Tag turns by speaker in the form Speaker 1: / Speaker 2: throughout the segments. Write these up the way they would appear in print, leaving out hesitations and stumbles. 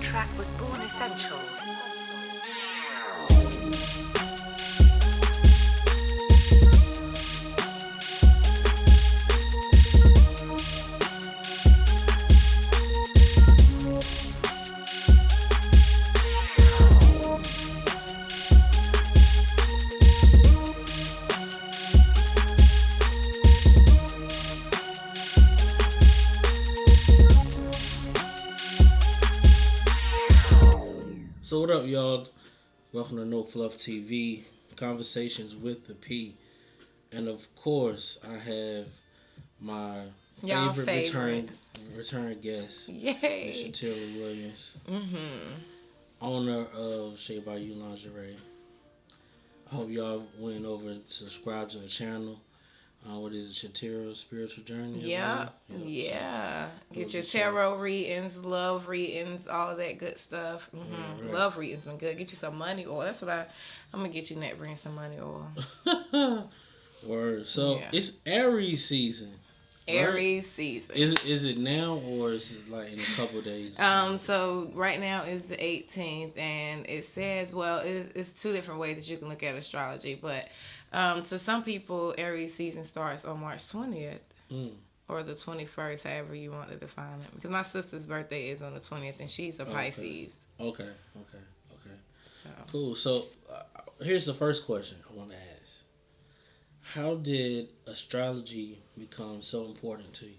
Speaker 1: track was Born Essential.
Speaker 2: So what up, y'all? Welcome to No Fluff TV Conversations with the P, and of course I have my favorite return guest, Miss Shaterra Williams, owner of Shaterra You Lingerie. I hope y'all went over and subscribed to the channel. What is it, Shaterra Spiritual Journey?
Speaker 3: Yeah. Get your tarot readings, love readings, all of that good stuff. Right. Love readings been good. Get you some money oil. That's what I'm gonna get you next. Bring some money oil.
Speaker 2: Word. So it's Aries season.
Speaker 3: Aries season.
Speaker 2: Is it now or is it like in a couple days?
Speaker 3: So right now is the 18th, and it says, well, it's two different ways that you can look at astrology, but to some people, Aries season starts on March 20th or the 21st, however you want to define it. Because my sister's birthday is on the 20th, and she's a Pisces.
Speaker 2: Okay. So. Cool. So here's the first question I want to ask. How did astrology become so important to you?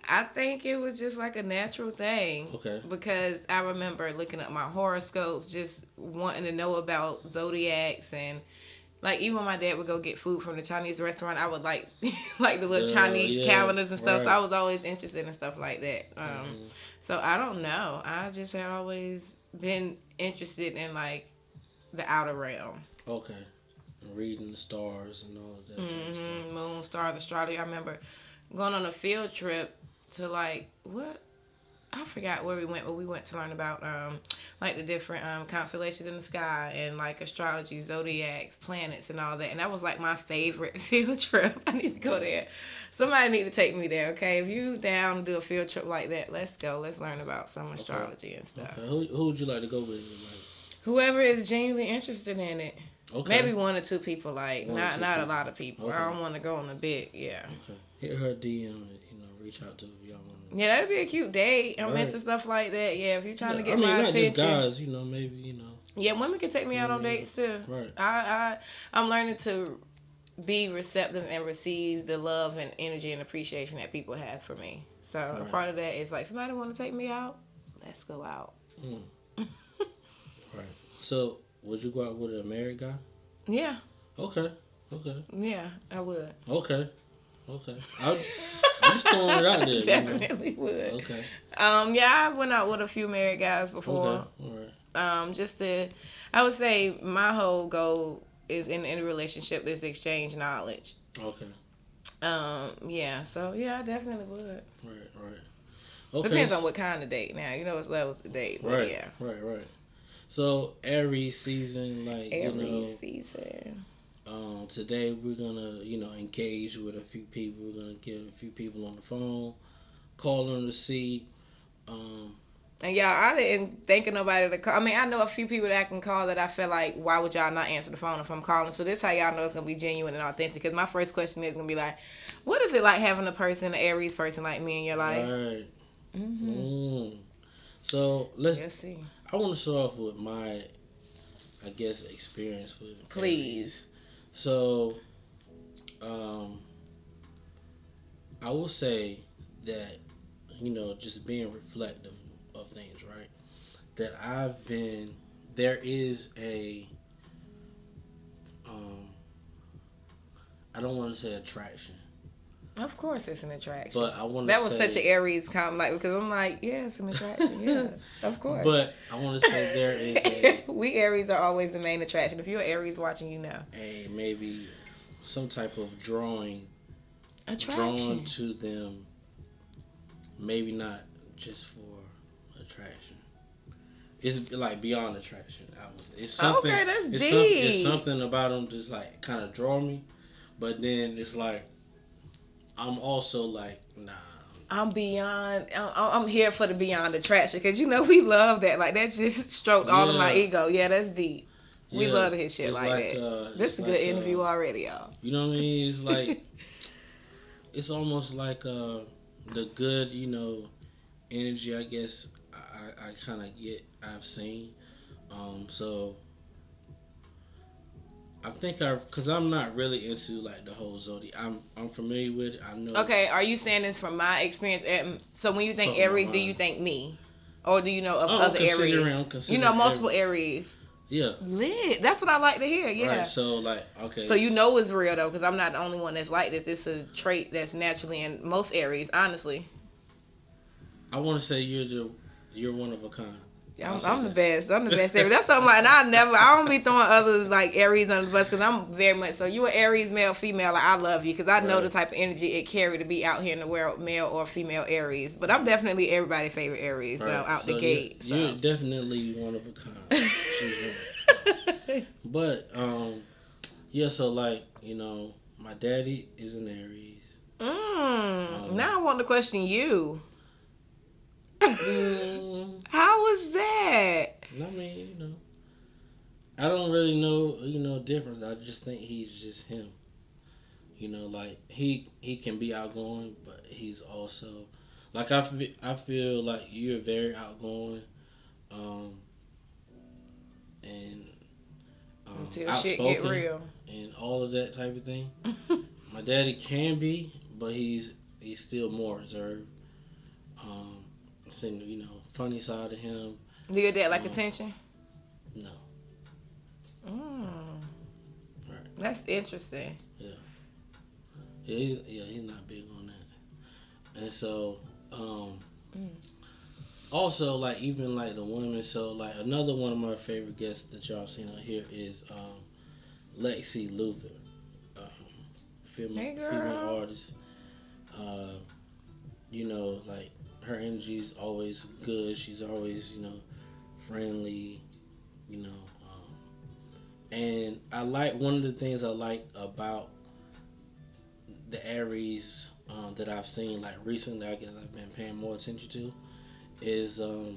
Speaker 3: I think it was just like a natural thing. Okay. Because I remember looking at my horoscopes, just wanting to know about Zodiacs, and like even when my dad would go get food from the Chinese restaurant, I would like the little Chinese calendars and stuff. Right. So I was always interested in stuff like that. So I don't know. I just had always been interested in like the outer realm.
Speaker 2: Okay. Reading the stars and all of that. Stuff.
Speaker 3: Moon, stars, astrology. I remember going on a field trip to I forgot where we went, but we went to learn about like the different constellations in the sky and like astrology, zodiacs, planets, and all that. And that was like my favorite field trip. I need to go there. Somebody need to take me there, okay? If you down to do a field trip like that, let's go. Let's learn about some astrology and stuff.
Speaker 2: Okay. Who would you like to go with?
Speaker 3: Whoever is genuinely interested in it. Okay. Maybe one or two people, not a lot of people. Okay. I don't want to go on a big, Okay.
Speaker 2: Hit her DM, reach out to her if y'all want to.
Speaker 3: Yeah, that'd be a cute date. I'm into stuff like that. Yeah, if you're trying to get my attention.
Speaker 2: Not just guys, maybe.
Speaker 3: Yeah, women can take me out on dates too. Right. I'm learning to be receptive and receive the love and energy and appreciation that people have for me. So a part of that is like, somebody want to take me out? Let's go out.
Speaker 2: Right. So, would you go out with a married guy?
Speaker 3: Yeah.
Speaker 2: Okay.
Speaker 3: Yeah, I would.
Speaker 2: Okay. I'm just throwing it out there.
Speaker 3: Definitely would.
Speaker 2: Okay.
Speaker 3: Yeah, I went out with a few married guys before.
Speaker 2: Okay. All right.
Speaker 3: I would say my whole goal is in any relationship is exchange knowledge.
Speaker 2: Okay.
Speaker 3: Yeah. So yeah, I definitely would.
Speaker 2: Right. Okay.
Speaker 3: Depends on what kind of date. Now it's levels of date. But yeah.
Speaker 2: Right. So Aries season,
Speaker 3: season.
Speaker 2: Today we're gonna, engage with a few people. We're gonna get a few people on the phone, call them to see.
Speaker 3: And y'all, I didn't think of nobody to call. I mean, I know a few people that I can call that I feel like, why would y'all not answer the phone if I'm calling? So this is how y'all know it's gonna be genuine and authentic. Because my first question is gonna be like, what is it like having an Aries person like me in your life?
Speaker 2: Right. So let's
Speaker 3: see.
Speaker 2: I want to start off with my, experience with
Speaker 3: Please.
Speaker 2: Aries. So, I will say that, just being reflective of things, right? That there is a, I don't want to say attraction.
Speaker 3: Of course it's an attraction.
Speaker 2: But I want to
Speaker 3: That was such an Aries comment, because I'm like, yeah, it's an attraction. Yeah, of course.
Speaker 2: But I want to say there is
Speaker 3: we Aries are always the main attraction. If you're Aries watching,
Speaker 2: maybe some type of attraction. Drawn to them, maybe not just for attraction. It's like beyond attraction. It's something.
Speaker 3: Okay, that's deep.
Speaker 2: It's something about them just like kind of draw me, but then it's like I'm also like, nah.
Speaker 3: I'm here for the beyond attraction because we love that. Like that just stroked all of my ego. Yeah, that's deep. We love to hear shit like that. This is a good interview already, y'all.
Speaker 2: You know what I mean? It's like it's almost like the good, energy. I guess I kind of I've seen. So I think because I'm not really into like the whole Zodiac. I'm familiar with it. I know.
Speaker 3: Okay, are you saying this from my experience? So when you think Aries, do you think me, or do you know of other Aries? Multiple Aries.
Speaker 2: Yeah.
Speaker 3: Lit. That's what I like to hear. Yeah.
Speaker 2: Right. So like, okay.
Speaker 3: So it's real though, because I'm not the only one that's like this. It's a trait that's naturally in most Aries, honestly.
Speaker 2: I want to say you're one of a kind.
Speaker 3: I'm the best. I'm the best Aries. That's something like, I don't be throwing other like Aries under the bus because I'm very much so. You an Aries, male, female. Like I love you because I know the type of energy it carry to be out here in the world, male or female Aries. But I'm definitely everybody's favorite Aries. Right. So out the gate.
Speaker 2: You're definitely one of a kind. But so like my daddy is an Aries.
Speaker 3: Now I want to question you. How was that?
Speaker 2: I mean, I don't really know, difference. I just think he's just him. Like he can be outgoing, but he's also like I feel like you're very outgoing, and
Speaker 3: until
Speaker 2: outspoken
Speaker 3: shit get real
Speaker 2: and all of that type of thing. My daddy can be, but he's still more reserved. Seen funny side of him.
Speaker 3: Do your dad like attention?
Speaker 2: No.
Speaker 3: Right. That's interesting.
Speaker 2: Yeah. He's not big on that. And so, also like even like the women. So like another one of my favorite guests that y'all seen on here is Lexi Luther, female artist. Like. Her energy is always good. She's always, friendly, and I like one of the things I like about the Aries that I've seen like recently. I guess I've been paying more attention to is the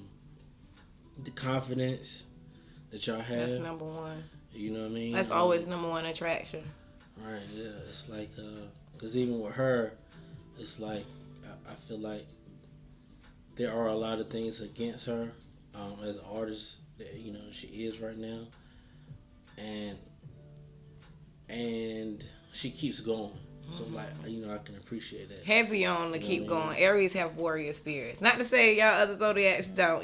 Speaker 2: confidence that y'all have.
Speaker 3: That's number one.
Speaker 2: You know what I mean?
Speaker 3: That's always number one attraction.
Speaker 2: Right. Yeah. It's like because even with her, it's like I feel like. There are a lot of things against her as an artist that she is right now, and she keeps going. So like I can appreciate that.
Speaker 3: Heavy on to keep going. Aries have warrior spirits. Not to say y'all other zodiacs don't,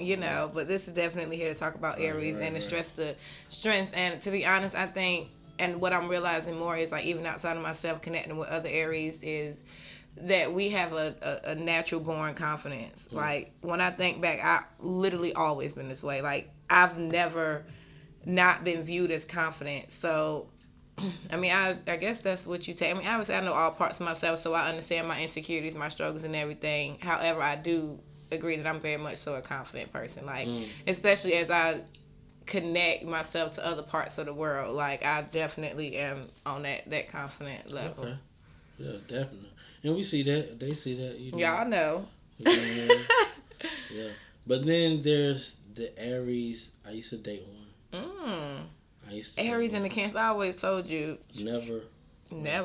Speaker 3: but this is definitely here to talk about Aries and to stress the strengths. And to be honest, I think, and what I'm realizing more is like even outside of myself, connecting with other Aries is. That we have a natural born confidence. Like when I think back, I literally always been this way. Like I've never not been viewed as confident. So I mean, I guess that's what you take. I mean, obviously I know all parts of myself, so I understand my insecurities, my struggles and everything. However, I do agree that I'm very much so a confident person. Like especially as I connect myself to other parts of the world. Like I definitely am on that confident level.
Speaker 2: Okay. Yeah, definitely. And we see that. They see that.
Speaker 3: Y'all know.
Speaker 2: Yeah. But then there's the Aries. I used to date one. I used to
Speaker 3: Aries and the Cancer. I always told you.
Speaker 2: Never.
Speaker 3: Yeah.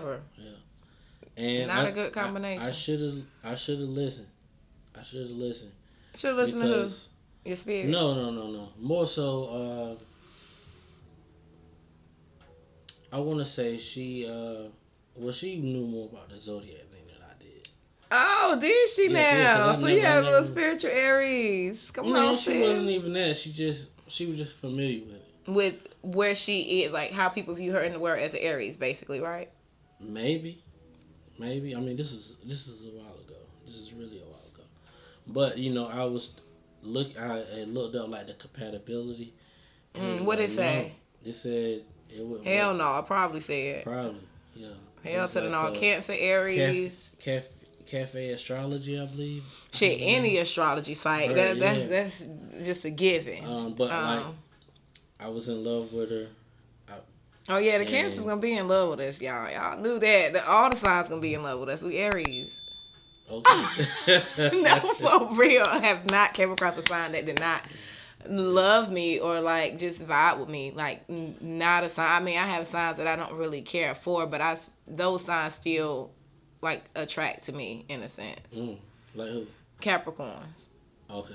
Speaker 2: And
Speaker 3: not a good combination.
Speaker 2: I should have listened. Should have listened
Speaker 3: to who? Your spirit?
Speaker 2: No. More so, I want to say she knew more about the Zodiac thing than I did.
Speaker 3: Oh, did she now? Yeah, so you had a little spiritual Aries. Come on,
Speaker 2: she wasn't even that. She was just familiar with it.
Speaker 3: With where she is, like how people view her in the world as an Aries, basically, right?
Speaker 2: Maybe. I mean, this is a while ago. This is really a while ago. But I looked up like the compatibility.
Speaker 3: What did it say?
Speaker 2: It said it would.
Speaker 3: Hell no, I probably said.
Speaker 2: Probably, yeah.
Speaker 3: Hell to the no. Cancer, Aries.
Speaker 2: Cafe Astrology, I believe.
Speaker 3: Shit, any astrology site. Right, that's just a given.
Speaker 2: But like, I was in love with her.
Speaker 3: The Cancer's gonna be in love with us, y'all. Y'all knew that. All the signs gonna be in love with us. We Aries.
Speaker 2: Okay.
Speaker 3: No, for real. I have not came across a sign that did not love me or like just vibe with me. Like not a sign. I mean, I have signs that I don't really care for, but those signs still like attract to me in a sense.
Speaker 2: Like who? Capricorns.
Speaker 3: Okay.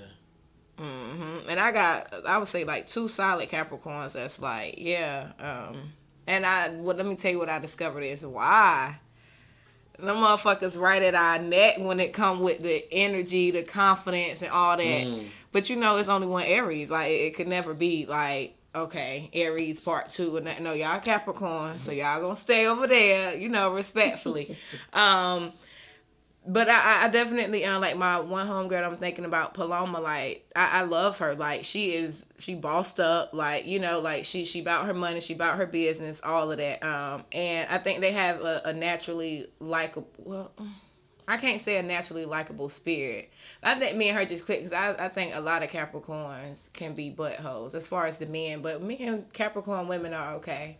Speaker 3: And I would say like 2 solid Capricorns. That's like, yeah. And let me tell you what I discovered is why. Them motherfuckers right at our neck when it come with the energy, the confidence, and all that. But it's only one Aries. Like it could never be like, okay, Aries part 2 and that. No, y'all Capricorn, so y'all gonna stay over there, respectfully. But I definitely like my one homegirl I'm thinking about, Paloma. Like I love her. Like she bossed up. Like like she about her money, she about her business, all of that. And I think they have a naturally likable. Well, I can't say a naturally likable spirit. I think me and her just click because I think a lot of Capricorns can be buttholes as far as the men, but me and Capricorn women are okay.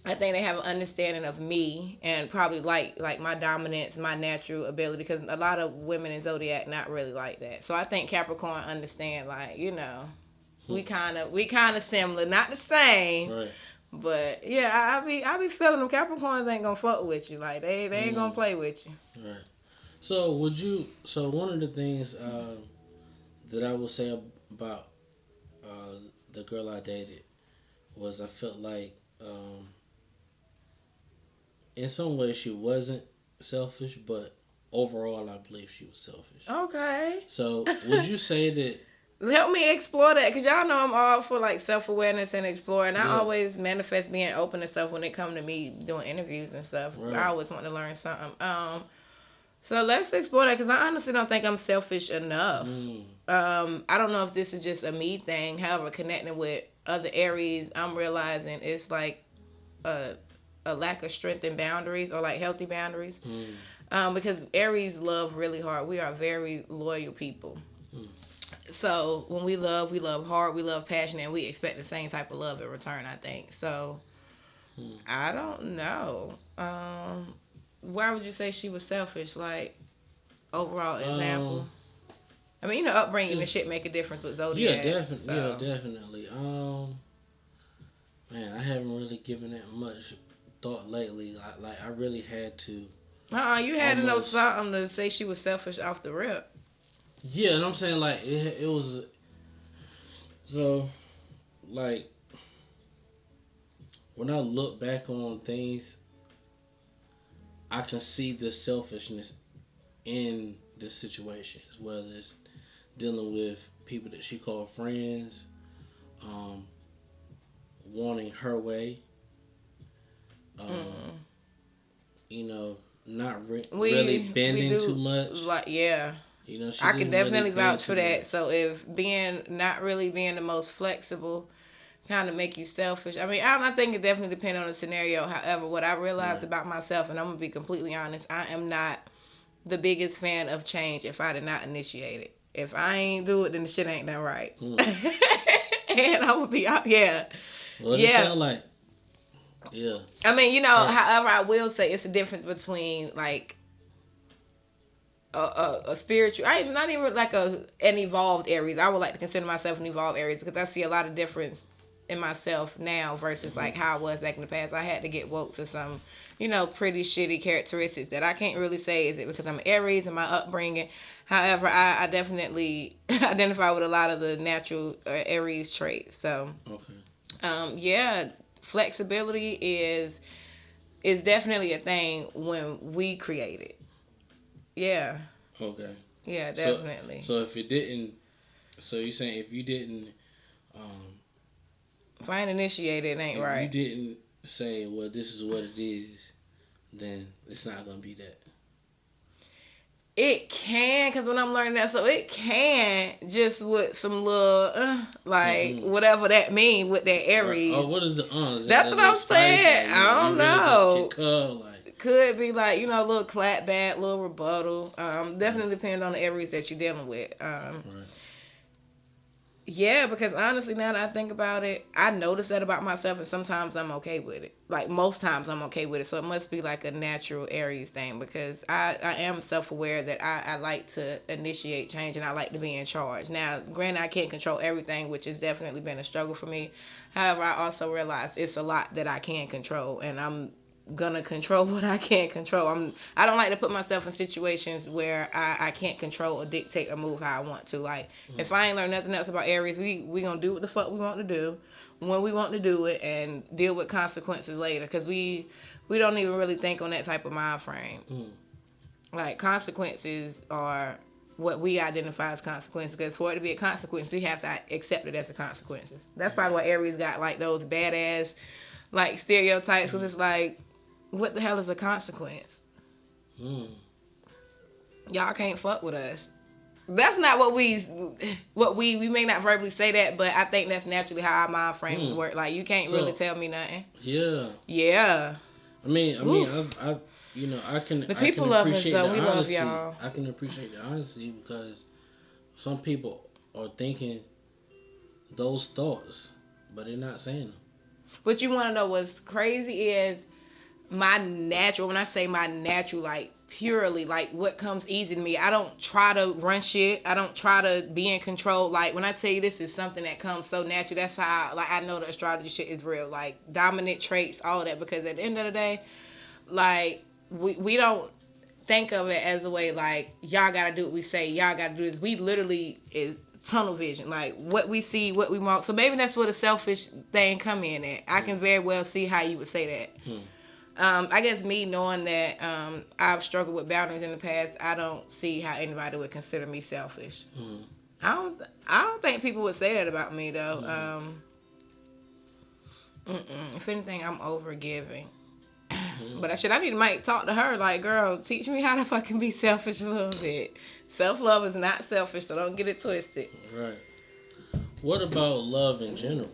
Speaker 3: I think they have an understanding of me and probably like my dominance, my natural ability, because a lot of women in Zodiac not really like that. So I think Capricorn understand, like, we kind of similar, not the same,
Speaker 2: right.
Speaker 3: But yeah, I be feeling them Capricorns ain't gonna fuck with you, like they ain't gonna play with you.
Speaker 2: Right. So one of the things that I will say about the girl I dated was I felt like. In some ways, she wasn't selfish, but overall, I believe she was selfish.
Speaker 3: Okay.
Speaker 2: So, would you say that?
Speaker 3: Help me explore that, because y'all know I'm all for like self-awareness and exploring. I always manifest being open and stuff when it come to me doing interviews and stuff. Right. I always want to learn something. So let's explore that, because I honestly don't think I'm selfish enough. I don't know if this is just a me thing. However, connecting with other Aries, I'm realizing it's like a lack of strength and boundaries, or like healthy boundaries. Because Aries love really hard. We are very loyal people. So when we love hard, we love passionate, and we expect the same type of love in return, I think. So I don't know. Why would you say she was selfish? Like, overall example. I mean, upbringing and shit make a difference with Zodiac.
Speaker 2: Yeah, definitely. So. Yeah, definitely. Man, I haven't really given that much thought lately. I really had to.
Speaker 3: You had to know something to say she was selfish off the rip.
Speaker 2: Yeah, and I'm saying like it was. So, like, when I look back on things, I can see the selfishness in the situations, whether it's dealing with people that she called friends, wanting her way. Not really bending too much.
Speaker 3: Like, yeah. I can definitely vouch for that. So if not really being the most flexible kind of make you selfish. I mean, I think it definitely depends on the scenario. However, what I realized about myself, and I'm going to be completely honest, I am not the biggest fan of change if I did not initiate it. If I ain't do it, then the shit ain't done right. And I'm going to be, yeah.
Speaker 2: Well, it sound like, yeah.
Speaker 3: I mean, however, I will say it's a difference between like a spiritual, I'm not even like an evolved Aries. I would like to consider myself an evolved Aries because I see a lot of difference in myself now versus like how I was back in the past. I had to get woke to some, pretty shitty characteristics that I can't really say is it because I'm Aries and my upbringing. However, I definitely identify with a lot of the natural Aries traits. So, yeah. Flexibility is definitely a thing when we create it. Yeah.
Speaker 2: Okay.
Speaker 3: Yeah, definitely.
Speaker 2: So if it didn't, so you're saying if you didn't,
Speaker 3: if I ain't initiated, it ain't right.
Speaker 2: If you didn't say, well, this is what it is, then it's not gonna be that.
Speaker 3: It can, because when I'm learning that, so it can just with some little, whatever that mean with that Aries.
Speaker 2: Oh, what is the
Speaker 3: That's what I'm saying. I don't know. Could be like, a little clap back, little rebuttal. Definitely depends on the Aries that you're dealing with. Yeah, because honestly, now that I think about it, I notice that about myself, and sometimes I'm okay with it. Like, most times I'm okay with it. So it must be like a natural Aries thing, because I am self-aware that I like to initiate change, and I like to be in charge. Now, granted, I can't control everything, which has definitely been a struggle for me. However, I also realize it's a lot that I can control, and I'm gonna control what I can't control. I don't like to put myself in situations where I can't control or dictate or move how I want to. Like, if I ain't learned nothing else about Aries, we gonna do what the fuck we want to do when we want to do it, and deal with consequences later, because we don't even really think on that type of mind frame. Like, consequences are what we identify as consequences, because for it to be a consequence, we have to accept it as a consequence. That's probably why Aries got like those badass like stereotypes, because it's like, what the hell is a consequence? Y'all can't fuck with us. That's not what we may not verbally say that, but I think that's naturally how our mind frames work. Like, you can't really tell me nothing. Yeah.
Speaker 2: I mean, I you know, I can.
Speaker 3: The people love us, though. We love y'all.
Speaker 2: I can appreciate the honesty, because some people are thinking those thoughts, but they're not saying them.
Speaker 3: But you want to know what's crazy is my natural. When I say my natural, like, purely, like, what comes easy to me. I don't try to run shit. I don't try to be in control. Like, when I tell you this is something that comes so natural, that's how, like, I know the astrology shit is real. Like, dominant traits, all that. Because at the end of the day, like, we don't think of it as a way, like, y'all gotta do what we say, y'all gotta do this. We literally is tunnel vision, like, what we see, what we want. So maybe that's where the selfish thing come in at. I can very well see how you would say that. I guess me knowing that I've struggled with boundaries in the past, I don't see how anybody would consider me selfish. I don't think people would say that about me, though. If anything, I'm overgiving. But I need to might talk to her, like, girl, teach me how to fucking be selfish a little bit. Self-love is not selfish, so don't get it twisted.
Speaker 2: Right. What about love in general?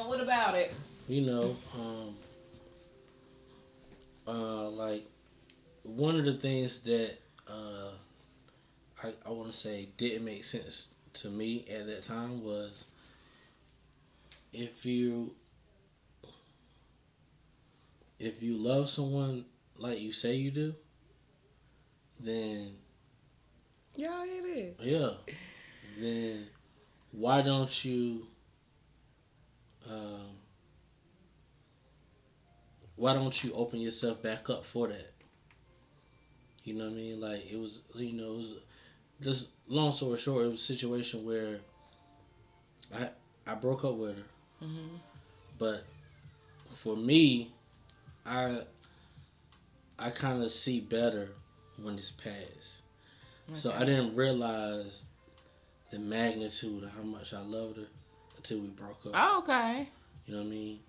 Speaker 3: What about it?
Speaker 2: You know, like, one of the things that I want to say didn't make sense to me at that time was, if you love someone like you say you do, then
Speaker 3: yeah, it is.
Speaker 2: Yeah. Then why don't you open yourself back up for that? You know what I mean? Like, it was just, long story short, it was a situation where I broke up with her. But for me, I kind of see better when it's past. Okay. So I didn't realize the magnitude of how much I loved her until we broke up.
Speaker 3: Oh, okay.
Speaker 2: You know what I mean?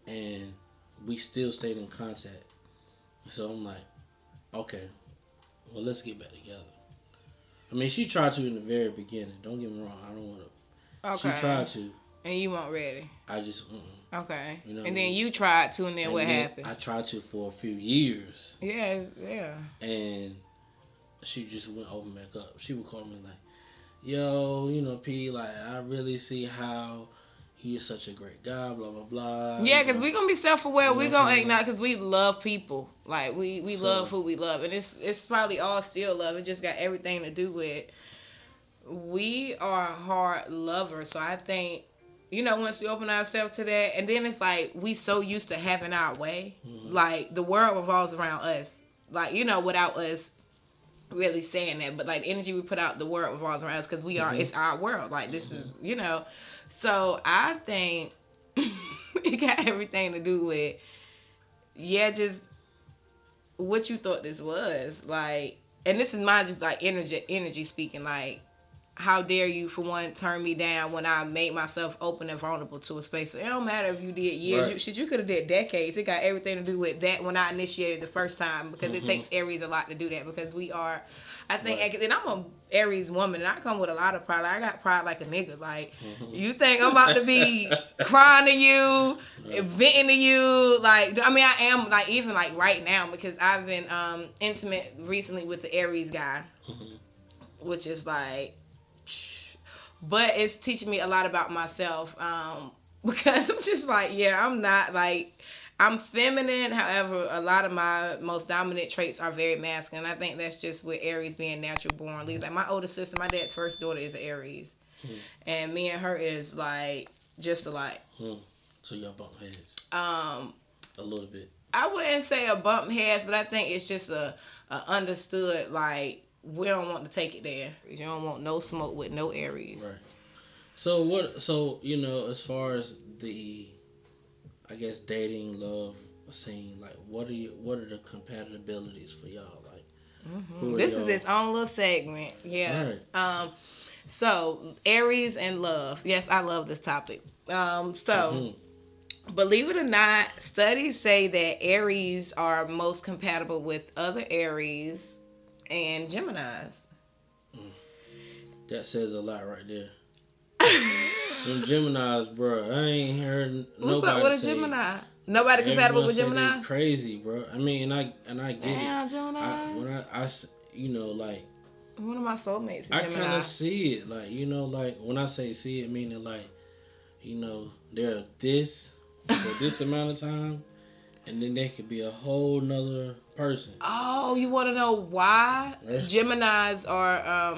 Speaker 2: And we still stayed in contact. So I'm like, okay, well, let's get back together. I mean, she tried to in the very beginning. Don't get me wrong. I don't want to. Okay. She tried to.
Speaker 3: And you weren't ready.
Speaker 2: I just,
Speaker 3: Okay. You know, and then you tried to, and then what happened?
Speaker 2: I tried to for a few years.
Speaker 3: Yeah.
Speaker 2: And she just went open back up. She would call me like, yo, P, like, I really see how you're such a great guy, blah, blah, blah.
Speaker 3: Yeah, because we're going to be self-aware. We're going to acknowledge, because we love people. Like, we love who we love. And it's probably all still love. It just got everything to do with, we are hard lovers. So I think, once we open ourselves to that, and then it's like, we so used to having our way. Like, the world revolves around us. Like, without us really saying that. But, like, the energy we put out, the world revolves around us, because we are, it's our world. Like, this is, So I think it got everything to do with, just what you thought this was. Like, and this is my just like energy speaking. Like, how dare you, for one, turn me down when I made myself open and vulnerable to a space. So it don't matter if you did years. Right. You could have did decades. It got everything to do with that when I initiated the first time, because it takes Aries a lot to do that, because we are, I think, and I'm an Aries woman, and I come with a lot of pride. I got pride like a nigga. Like, you think I'm about to be crying to you, venting to you? Like, I mean, I am, like, even like right now, because I've been intimate recently with the Aries guy, which is like, but it's teaching me a lot about myself. Because I'm just like, yeah, I'm not like, I'm feminine. However, a lot of my most dominant traits are very masculine. I think that's just with Aries being natural born. Like my older sister, my dad's first daughter is Aries. And me and her is like just alike.
Speaker 2: So y'all bump heads. A little bit.
Speaker 3: I wouldn't say a bump heads, but I think it's just a understood, like, we don't want to take it there. You don't want no smoke with no Aries.
Speaker 2: Right. So you know, as far as the, I guess, dating, love scene, like what are the compatibilities for y'all? Like
Speaker 3: this is its own little segment. Yeah. Right. So Aries and love. Yes, I love this topic. Believe it or not, studies say that Aries are most compatible with other Aries and Geminis.
Speaker 2: That says a lot right there. Them Geminis, bro, I ain't heard nobody
Speaker 3: What's up with a
Speaker 2: say,
Speaker 3: Gemini? Nobody compatible with Gemini?
Speaker 2: Crazy, bro. I mean, I get
Speaker 3: Damn,
Speaker 2: it.
Speaker 3: Gemini.
Speaker 2: I you know, like,
Speaker 3: one of my soulmates is
Speaker 2: I
Speaker 3: Gemini.
Speaker 2: kind of see it, like, you know, like when I say see it, meaning like, you know, they're this for this amount of time, and then they could be a whole nother person.
Speaker 3: Oh, you want to know why? Geminis are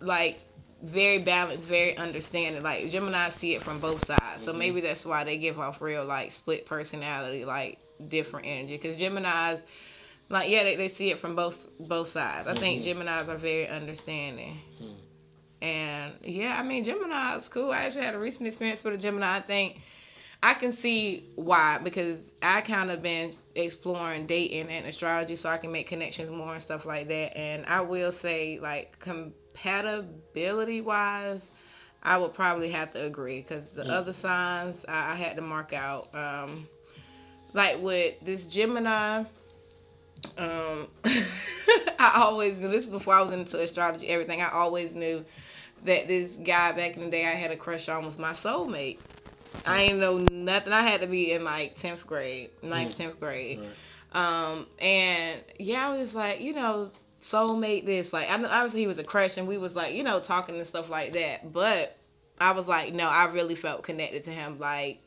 Speaker 3: like very balanced, very understanding. Like Geminis see it from both sides, so maybe that's why they give off real like split personality, like different energy. Because Geminis, like they see it from both sides. I think Geminis are very understanding. And yeah, I mean Gemini is cool. I actually had a recent experience with a Gemini. I think I can see why, because I kind of been exploring dating and astrology so I can make connections more and stuff like that. And I will say, like, compatibility wise, I would probably have to agree, because the other signs I had to mark out. Like with this Gemini, I always knew, this is before I was into astrology, everything, I always knew that this guy back in the day I had a crush on was my soulmate. I ain't know nothing. I had to be in like 10th grade, 10th grade. Right. And yeah, I was like, you know, soulmate this. Like, I know obviously he was a crush and we was like, you know, talking and stuff like that. But I was like, no, I really felt connected to him, like,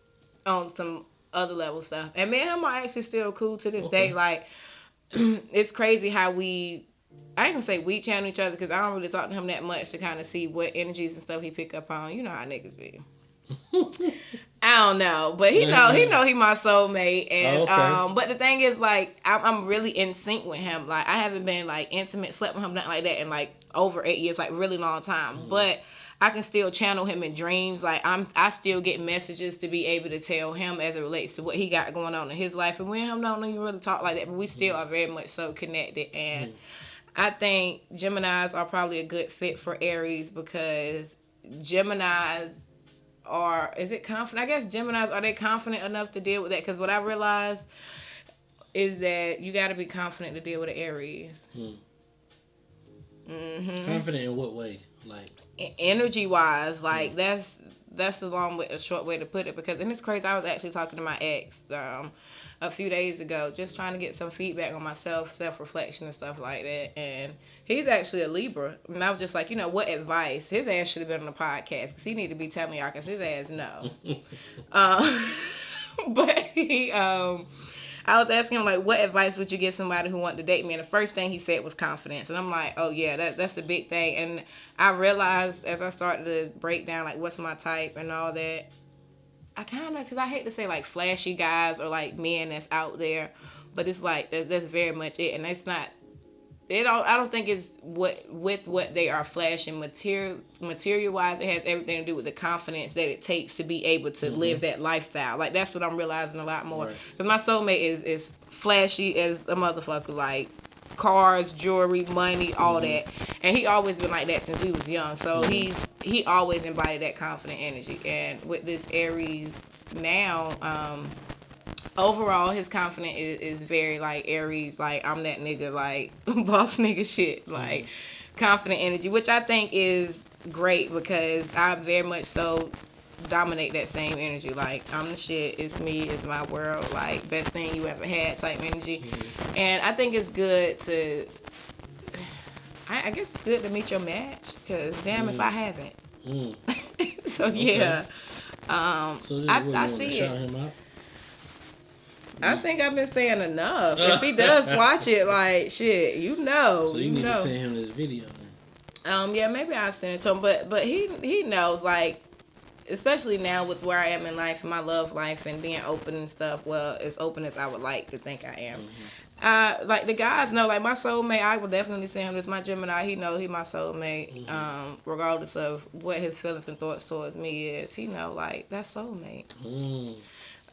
Speaker 3: on some other level stuff. And me and him are actually still cool to this day. Like, it's crazy how I ain't gonna say we channel each other, because I don't really talk to him that much to kind of see what energies and stuff he pick up on. You know how niggas be. I don't know, but he know he my soulmate, and but the thing is, like, I'm really in sync with him. Like, I haven't been like intimate, slept with him, nothing like that in like over 8 years, like really long time. But I can still channel him in dreams. Like I still get messages to be able to tell him as it relates to what he got going on in his life, and we and him don't even really talk like that, but we still are very much so connected. And I think Geminis are probably a good fit for Aries, because Geminis is it confident? I guess Geminis, are they confident enough to deal with that? Because what I realized is that you got to be confident to deal with an Aries.
Speaker 2: Confident in what way? Like
Speaker 3: energy wise, like that's a short way to put it. Because, and it's crazy, I was actually talking to my ex a few days ago, just trying to get some feedback on myself, self-reflection and stuff like that. And he's actually a Libra. And I was just like, you know, what advice? His ass should have been on the podcast, because he need to be telling y'all, because his ass no. But I was asking him, like, what advice would you give somebody who wanted to date me? And the first thing he said was confidence. And I'm like, oh, yeah, that's the big thing. And I realized as I started to break down, like, what's my type and all that, I kind of, because I hate to say, like, flashy guys or, like, men that's out there, but it's like, that's very much it. And it's not, I don't think it's what they are flashing material-wise. It has everything to do with the confidence that it takes to be able to live that lifestyle. Like, that's what I'm realizing a lot more. Because my soulmate is flashy as a motherfucker, like, cars, jewelry, money, all that. And he always been like that since we was young. So he always embodied that confident energy. And with this Aries now, overall his confidence is very like Aries, like I'm that nigga, like boss nigga shit, like confident energy, which I think is great, because I very much so dominate that same energy. Like, I'm the shit, it's me, it's my world, like best thing you ever had type energy. And I think it's good to, I guess it's good to meet your match, because damn if I haven't. So yeah. I see it.
Speaker 2: Shout him out?
Speaker 3: I think I've been saying enough. If he does watch it, like shit, you know.
Speaker 2: So you need to send him this video then.
Speaker 3: Yeah, maybe I'll send it to him. But he knows, like, especially now with where I am in life and my love life and being open and stuff. Well, as open as I would like to think I am. Like the guys know, like my soulmate, I would definitely say him. This my Gemini. He know he my soulmate. Regardless of what his feelings and thoughts towards me is, he know like that's soulmate.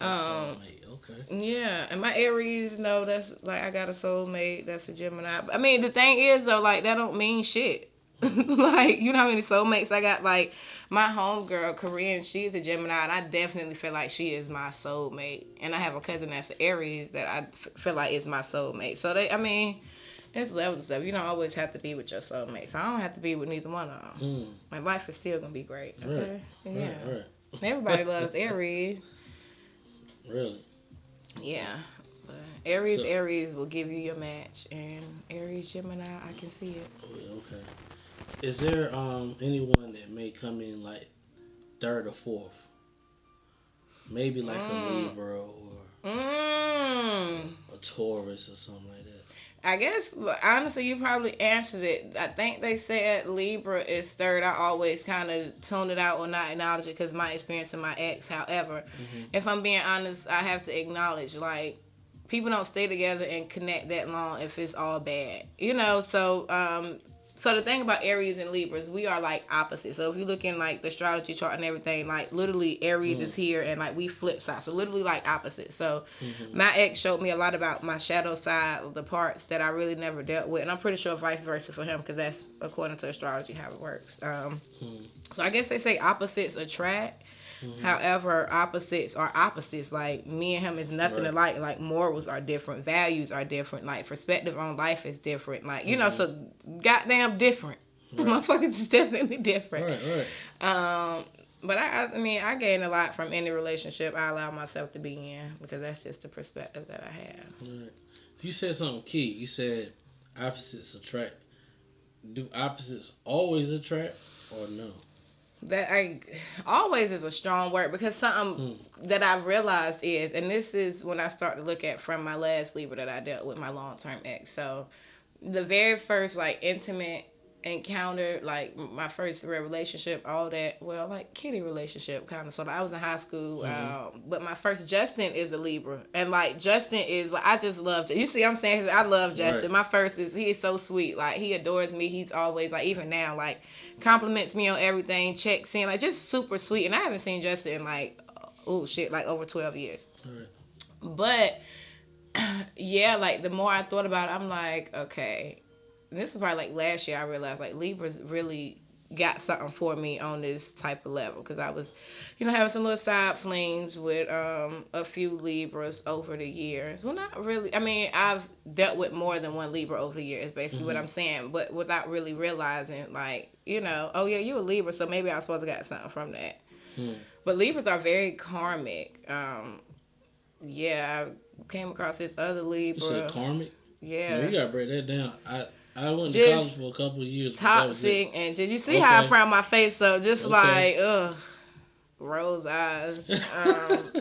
Speaker 2: Okay.
Speaker 3: Yeah, and my Aries know that's like I got a soulmate. That's a Gemini. I mean, the thing is though, like that don't mean shit. Like you know how many soulmates I got. Like my homegirl, Korean, she's a Gemini, and I definitely feel like she is my soulmate. And I have a cousin that's an Aries that I feel like is my soulmate. So it's levels of stuff. You don't always have to be with your soulmate. So I don't have to be with neither one of them. My life is still gonna be great. Okay.
Speaker 2: Right.
Speaker 3: Yeah.
Speaker 2: Right.
Speaker 3: Everybody loves Aries.
Speaker 2: Really?
Speaker 3: Yeah. But Aries will give you your match, and Aries Gemini, I can see it.
Speaker 2: Okay. Is there anyone that may come in like third or fourth? Maybe like a Libra or a Taurus or something like that.
Speaker 3: I guess, honestly, you probably answered it. I think they said Libra is third. I always kind of tune it out or not acknowledge it because my experience with my ex. However, if I'm being honest, I have to acknowledge, like, people don't stay together and connect that long if it's all bad. You know, so the thing about Aries and Libras, we are like opposites. So if you look in like the astrology chart and everything, like literally Aries is here and like we flip sides. So literally like opposites. So my ex showed me a lot about my shadow side, the parts that I really never dealt with. And I'm pretty sure vice versa for him because that's according to astrology how it works. So I guess they say opposites attract. However, opposites are opposites. Like me and him is nothing alike. Like morals are different, values are different, like perspective on life is different. Like you know, so goddamn different. Motherfuckers is definitely different.
Speaker 2: Right.
Speaker 3: But I mean, I gain a lot from any relationship I allow myself to be in because that's just the perspective that I have.
Speaker 2: Right. You said something key. You said opposites attract. Do opposites always attract or no?
Speaker 3: That I always is a strong word because something that I realized is, and this is when I start to look at from my last Libra that I dealt with, my long-term ex. So the very first like intimate encounter, like my first real relationship, all that, well, like kitty relationship kind of. So I was in high school, but my first Justin is a Libra, and like Justin is like I just love. You see, I'm saying I love Justin. Right. My first he is so sweet. Like he adores me. He's always like even now like compliments me on everything, checks in, like just super sweet. And I haven't seen Justin in like like over 12 years.
Speaker 2: Right.
Speaker 3: But yeah, like the more I thought about it, I'm like, okay. This was probably like last year I realized like Libras really got something for me on this type of level because I was, having some little side flings with a few Libras over the years. Well, not really. I mean, I've dealt with more than one Libra over the years, basically what I'm saying, but without really realizing like, oh yeah, you a Libra, so maybe I was supposed to get something from that. But Libras are very karmic. Yeah, I came across this other Libra.
Speaker 2: You said karmic?
Speaker 3: Yeah.
Speaker 2: Man, you gotta break that down. I went to college for a couple of years.
Speaker 3: Toxic, and just you see how I frown my face up, just like rose eyes.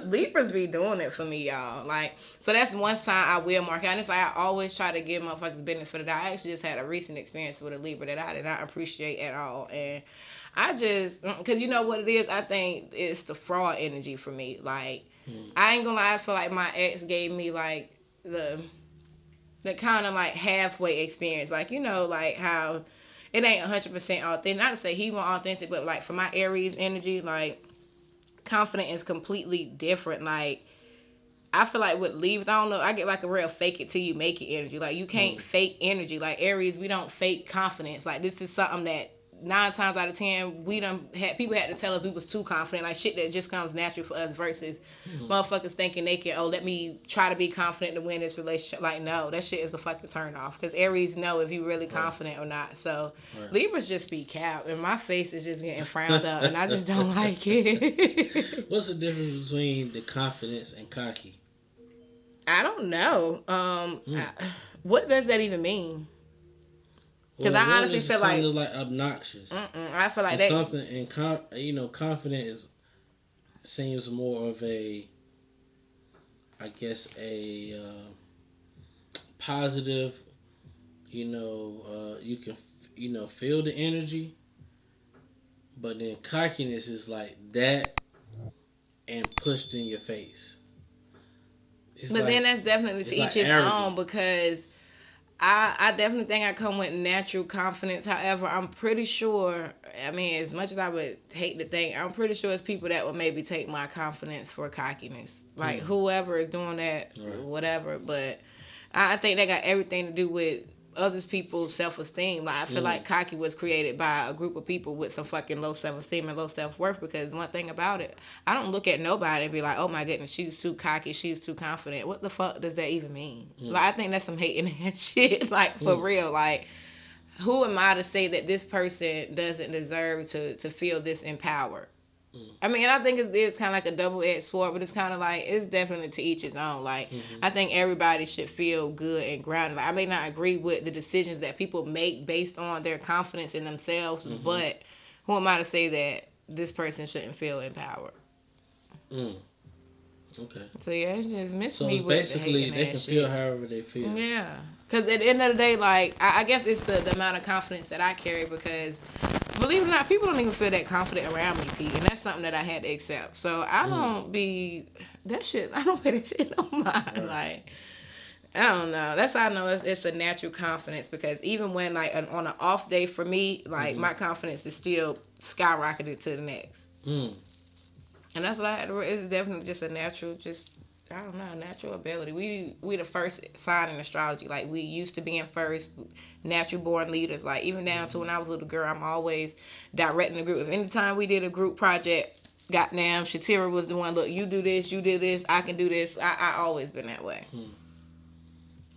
Speaker 3: Libras be doing it for me, y'all. Like, so that's one sign I will mark out. And it's like I always try to give motherfuckers benefit of the doubt. I actually just had a recent experience with a Libra that I did not appreciate at all, and I just because you know what it is. I think it's the fraud energy for me. Like, I ain't gonna lie. I feel like my ex gave me like the kind of like halfway experience, like like how it ain't 100% authentic. Not to say he wasn't authentic, but like for my Aries energy, like confident is completely different. Like I feel like with Libras, I don't know, I get like a real fake it till you make it energy. Like you can't fake energy. Like Aries, we don't fake confidence. Like this is something that 9 times out of 10 people had to tell us we was too confident, like shit that just comes natural for us versus motherfuckers thinking they can let me try to be confident to win this relationship. Like no, that shit is a fucking turn off because Aries know if you really confident or not. So Libras just be cap and my face is just getting frowned up and I just don't like it.
Speaker 2: What's the difference between the confidence and cocky?
Speaker 3: I don't know. What does that even mean? Because I honestly feel
Speaker 2: kind of like obnoxious.
Speaker 3: I feel like
Speaker 2: that something and confident seems more of a, I guess, a positive. You can feel the energy, but then cockiness is like that and pushed in your face.
Speaker 3: But then that's definitely to each his own, because I definitely think I come with natural confidence. However, I'm pretty sure, I mean, as much as I would hate to think, I'm pretty sure it's people that would maybe take my confidence for cockiness. Like, whoever is doing that, whatever. But I think that got everything to do with others people's self-esteem. Like, I feel like cocky was created by a group of people with some fucking low self-esteem and low self-worth, because one thing about it, I don't look at nobody and be like, oh my goodness, she's too cocky, she's too confident. What the fuck does that even mean? Like, I think that's some hating and shit, like, for real. Like, who am I to say that this person doesn't deserve to feel this empowered? I mean, I think it's kind of like a double-edged sword, but it's kind of like, it's definitely to each his own. Like, I think everybody should feel good and grounded. Like, I may not agree with the decisions that people make based on their confidence in themselves, but who am I to say that this person shouldn't feel empowered?
Speaker 2: Okay.
Speaker 3: So, yeah, it's just missing
Speaker 2: me
Speaker 3: with
Speaker 2: basically, they can feel however they feel.
Speaker 3: Yeah. Because at the end of the day, like, I guess it's the amount of confidence that I carry, because believe it or not, people don't even feel that confident around me, Pete. And that's something that I had to accept. So I don't be that shit. I don't pay that shit no mind. Right. Like, I don't know. That's how I know it's a natural confidence, because even when, like, on an off day for me, like, my confidence is still skyrocketed to the next. And that's what I had to. It's definitely just a natural, I don't know, natural ability. We the first sign in astrology. Like, we used to being first, natural born leaders. Like, even down to when I was a little girl, I'm always directing the group. If anytime we did a group project, goddamn, Shaterra was the one, look, you do this, you did this, I can do this. I always been that way.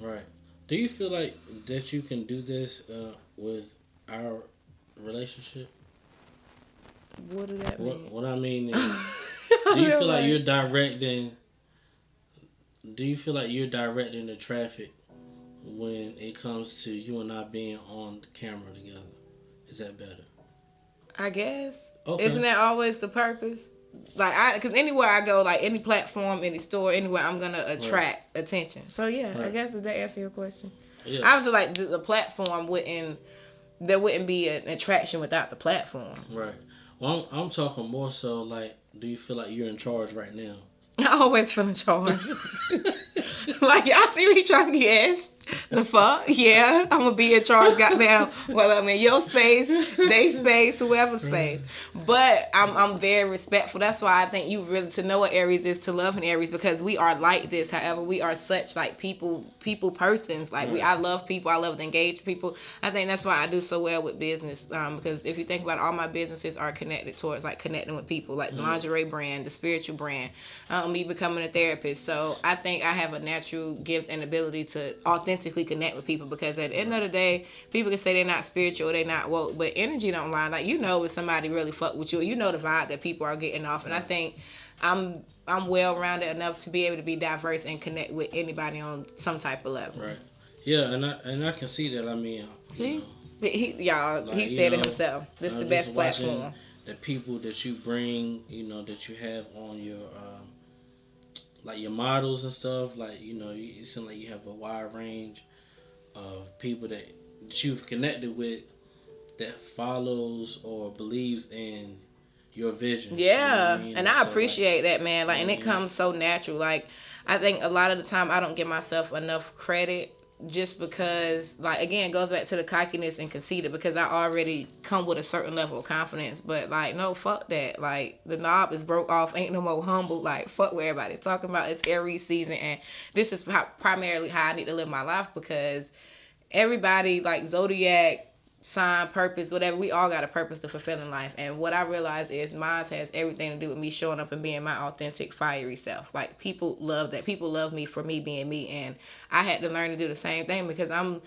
Speaker 2: Right. Do you feel like that you can do this with our relationship?
Speaker 3: What does that mean?
Speaker 2: What I mean is, do you feel like you're directing... Do you feel like you're directing the traffic when it comes to you and I being on the camera together? Is that better?
Speaker 3: I guess.
Speaker 2: Okay.
Speaker 3: Isn't that always the purpose? Like, because anywhere I go, like any platform, any store, anywhere, I'm gonna attract attention. So yeah, I guess does that answer your question? Yeah. Obviously, like the platform there wouldn't be an attraction without the platform.
Speaker 2: Right. Well, I'm talking more so like, do you feel like you're in charge right now?
Speaker 3: I always feel in charge. Like, y'all see me trying to guess? The fuck? Yeah, I'm gonna be in charge, goddamn. Well, I'm in your space, they space, whoever's space. But I'm very respectful. That's why I think you really, to know what Aries is, to love an Aries, because we are like this. However, we are such like people persons. Like, I love people. I love to engage people. I think that's why I do so well with business. Because if you think about it, all my businesses are connected towards like connecting with people, like the lingerie brand, the spiritual brand, me becoming a therapist. So I think I have a natural gift and ability to authentically connect with people, because at the end of the day, people can say they're not spiritual or they're not woke, but energy don't lie. Like, you know, if somebody really fuck with you, you know the vibe that people are getting off. And I think I'm well-rounded enough to be able to be diverse and connect with anybody on some type of level. Right.
Speaker 2: Yeah, and I can see that. I mean,
Speaker 3: see, he said it himself. This is the best platform.
Speaker 2: The people that you bring, that you have on your like your models and stuff, like, it seems like you have a wide range of people that you've connected with that follows or believes in your vision.
Speaker 3: Yeah, and I appreciate that, man. Like, and it comes so natural. Like, I think a lot of the time I don't give myself enough credit, just because, like, again, it goes back to the cockiness and conceited, because I already come with a certain level of confidence. But, like, no, fuck that. Like, the knob is broke off, ain't no more humble. Like, fuck what everybody's talking about. It's Aries season, and this is primarily how I need to live my life, because everybody, like, Zodiac, sign, purpose, whatever, we all got a purpose to fulfill in life. And what I realize is mine has everything to do with me showing up and being my authentic, fiery self. Like, people love that. People love me for me being me, and I had to learn to do the same thing, because I'm,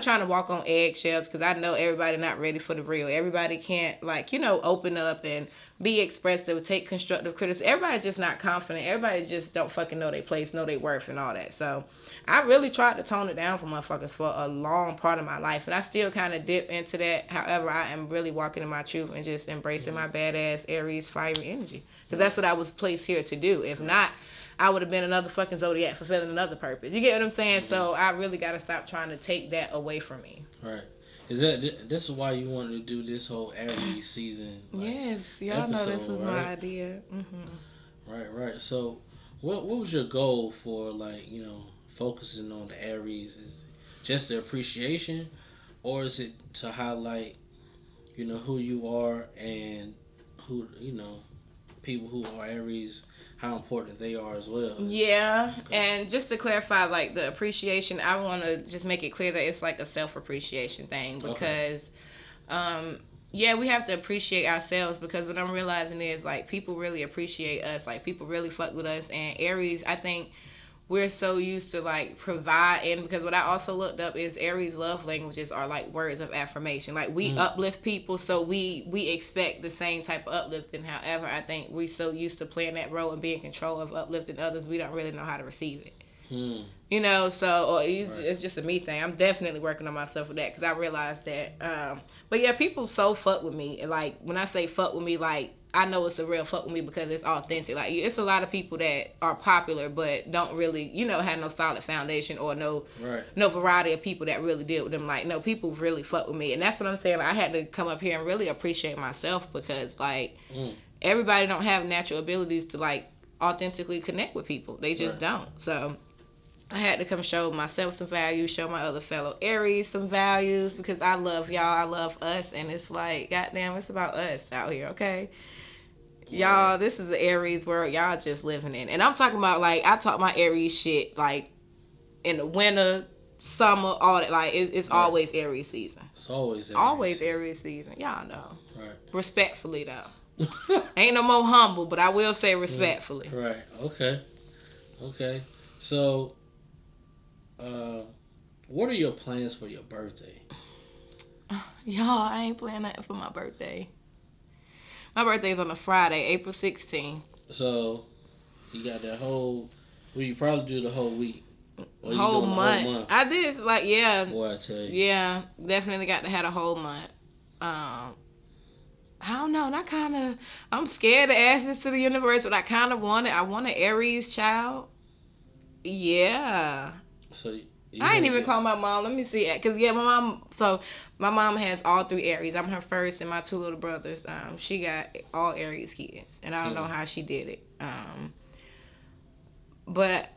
Speaker 3: trying to walk on eggshells, because I know everybody not ready for the real. Everybody can't, like, open up and be expressive, take constructive criticism. Everybody's just not confident. Everybody just don't fucking know their place, know their worth, and all that. So I really tried to tone it down for motherfuckers for a long part of my life, and I still kind of dip into that. However, I am really walking in my truth and just embracing my badass Aries fiery energy, because that's what I was placed here to do. If not, I would have been another fucking Zodiac fulfilling another purpose. You get what I'm saying? So I really got to stop trying to take that away from me.
Speaker 2: Right. This is why you wanted to do this whole Aries season?
Speaker 3: Yes, y'all know this was my idea.
Speaker 2: Right. So, what was your goal for, like, you know, focusing on the Aries? Is it just the appreciation, or is it to highlight, you know, who you are and who, you know, people who are Aries, how important they are as well?
Speaker 3: Yeah, and just to clarify, like, the appreciation, I want to just make it clear that it's like a self-appreciation thing, because yeah, we have to appreciate ourselves, because what I'm realizing is, like, people really appreciate us, like, people really fuck with us. And Aries, I think we're so used to, like, providing, because what I also looked up is Aries love languages are like words of affirmation. Like, we uplift people, so we expect the same type of uplifting. However, I think we're so used to playing that role and being in control of uplifting others, we don't really know how to receive it. You know, so it's just a me thing. I'm definitely working on myself with that, because I realized that. But yeah, people so fuck with me. And, like, when I say fuck with me, like, I know it's a real fuck with me because it's authentic. Like, it's a lot of people that are popular but don't really, you know, have no solid foundation, or no variety of people that really deal with them. Like, no, people really fuck with me. And that's what I'm saying. Like, I had to come up here and really appreciate myself, because, like, everybody don't have natural abilities to, like, authentically connect with people. They just don't. So I had to come show myself some values, show my other fellow Aries some values, because I love y'all, I love us, and it's like, goddamn, it's about us out here, okay? Y'all, this is the Aries world y'all just living in. And I'm talking about, like, I talk my Aries shit, like, in the winter, summer, all that. Like, it's always Aries season.
Speaker 2: It's always Aries.
Speaker 3: Always Aries season. Y'all know.
Speaker 2: Right.
Speaker 3: Respectfully, though. Ain't no more humble, but I will say respectfully.
Speaker 2: Right. Okay. So, what are your plans for your birthday?
Speaker 3: Y'all, I ain't planning nothing for my birthday. My birthday's on a Friday, April 16th.
Speaker 2: So, you got that whole... Well, you probably do the whole week. Or
Speaker 3: whole month. I did, like, yeah.
Speaker 2: Boy, I tell you.
Speaker 3: Yeah, definitely got to have a whole month. I don't know. I'm scared to ask this to the universe, but I kind of want it. I want an Aries child. Yeah.
Speaker 2: So...
Speaker 3: I ain't even call my mom. Let me see. Because, yeah, my mom has all 3 Aries. I'm her first, and my 2 little brothers, she got all Aries kids. And I don't know how she did it. But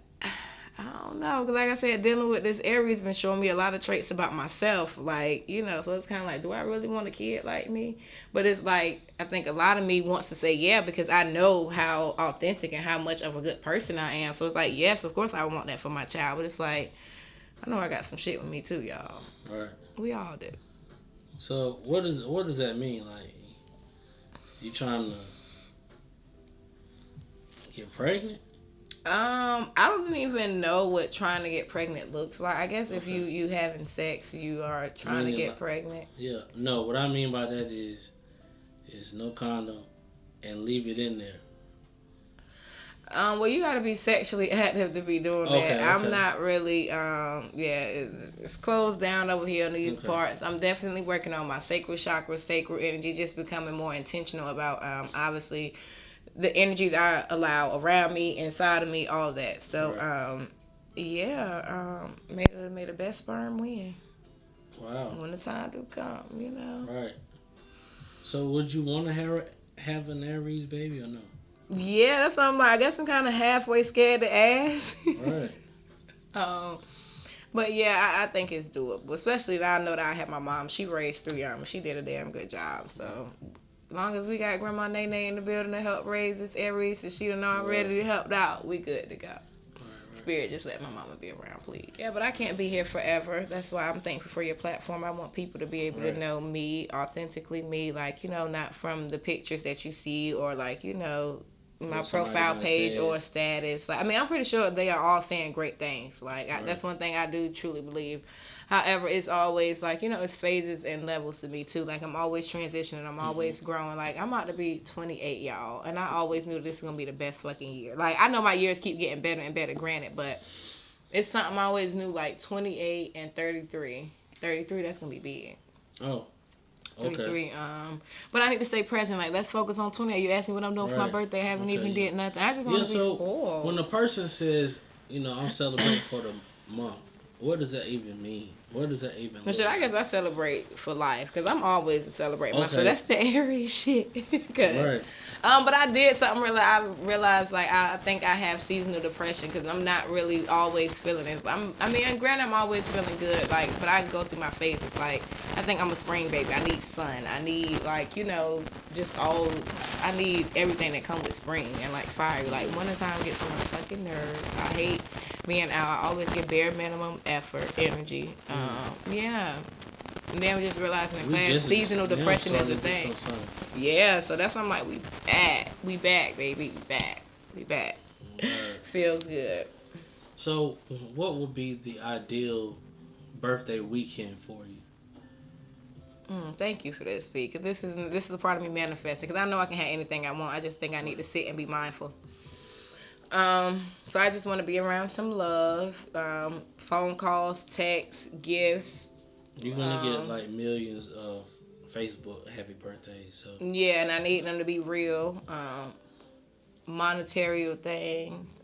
Speaker 3: I don't know. Because, like I said, dealing with this Aries been showing me a lot of traits about myself. Like, you know, so it's kind of like, do I really want a kid like me? But it's like, I think a lot of me wants to say yeah, because I know how authentic and how much of a good person I am. So it's like, yes, of course I want that for my child. But it's like, I know I got some shit with me too, y'all.
Speaker 2: Right.
Speaker 3: We all do.
Speaker 2: So what does that mean? Like, you trying to get pregnant?
Speaker 3: I don't even know what trying to get pregnant looks like. I guess if you having sex, you are trying to get pregnant. Yeah.
Speaker 2: No, what I mean by that is no condom and leave it in there.
Speaker 3: Well, you gotta be sexually active to be doing that. I'm not really, it's closed down over here in these parts. I'm definitely working on my sacral chakra, sacral energy, just becoming more intentional about, obviously, the energies I allow around me, inside of me, all that. So, may the best sperm win.
Speaker 2: Wow.
Speaker 3: When the time do come, you know.
Speaker 2: Right. So, would you want to have an Aries baby or no?
Speaker 3: Yeah, that's what I'm like. I guess I'm kind of halfway scared to ask.
Speaker 2: Right.
Speaker 3: But yeah, I think it's doable. Especially that I know that I have my mom. She raised 3 of them. She did a damn good job. So as long as we got Grandma Nene in the building to help raise this Aries and she done already helped out, we good to go. Right. Spirit, just let my mama be around, please. Yeah, but I can't be here forever. That's why I'm thankful for your platform. I want people to be able to know me, authentically me, like, you know, not from the pictures that you see or, like, you know, my profile page or status. Like, I mean, I'm pretty sure they are all saying great things. Like, that's one thing I do truly believe. However, it's always like, you know, it's phases and levels to me too. Like I'm always transitioning, I'm always growing. Like I'm about to be 28, y'all, and I always knew this was gonna be the best fucking year. Like I know my years keep getting better and better, granted, but it's something I always knew. Like 28 and 33, that's gonna be big.
Speaker 2: Oh. Okay.
Speaker 3: 33. But I need to stay present. Like, let's focus on 28. You asked me what I'm doing for my birthday. I haven't even did nothing. I just want to be spoiled.
Speaker 2: When a person says, you know, I'm celebrating for the month, what does that even mean? What does that even mean?
Speaker 3: I guess I celebrate for life because I'm always celebrating myself. That's the Aries shit. Right. But I did something really. I realized like I think I have seasonal depression because I'm not really always feeling it. And granted, I'm always feeling good. Like, but I go through my phases. Like, I think I'm a spring baby. I need sun. I need like, you know, I need everything that comes with spring and like fire. Like wintertime gets on my fucking nerves. I hate being out. I always get bare minimum effort, energy. Yeah. And then we just realizing in class, seasonal depression is a thing. Yeah, so that's why I'm like, we back, baby, we back. Right. Feels good.
Speaker 2: So, what would be the ideal birthday weekend for you?
Speaker 3: Thank you for this, Pete. Cause this is a part of me manifesting. Cause I know I can have anything I want. I just think I need to sit and be mindful. So I just want to be around some love, phone calls, texts, gifts.
Speaker 2: You're gonna get like millions of Facebook happy birthdays. So
Speaker 3: yeah, and I need them to be real, monetary things.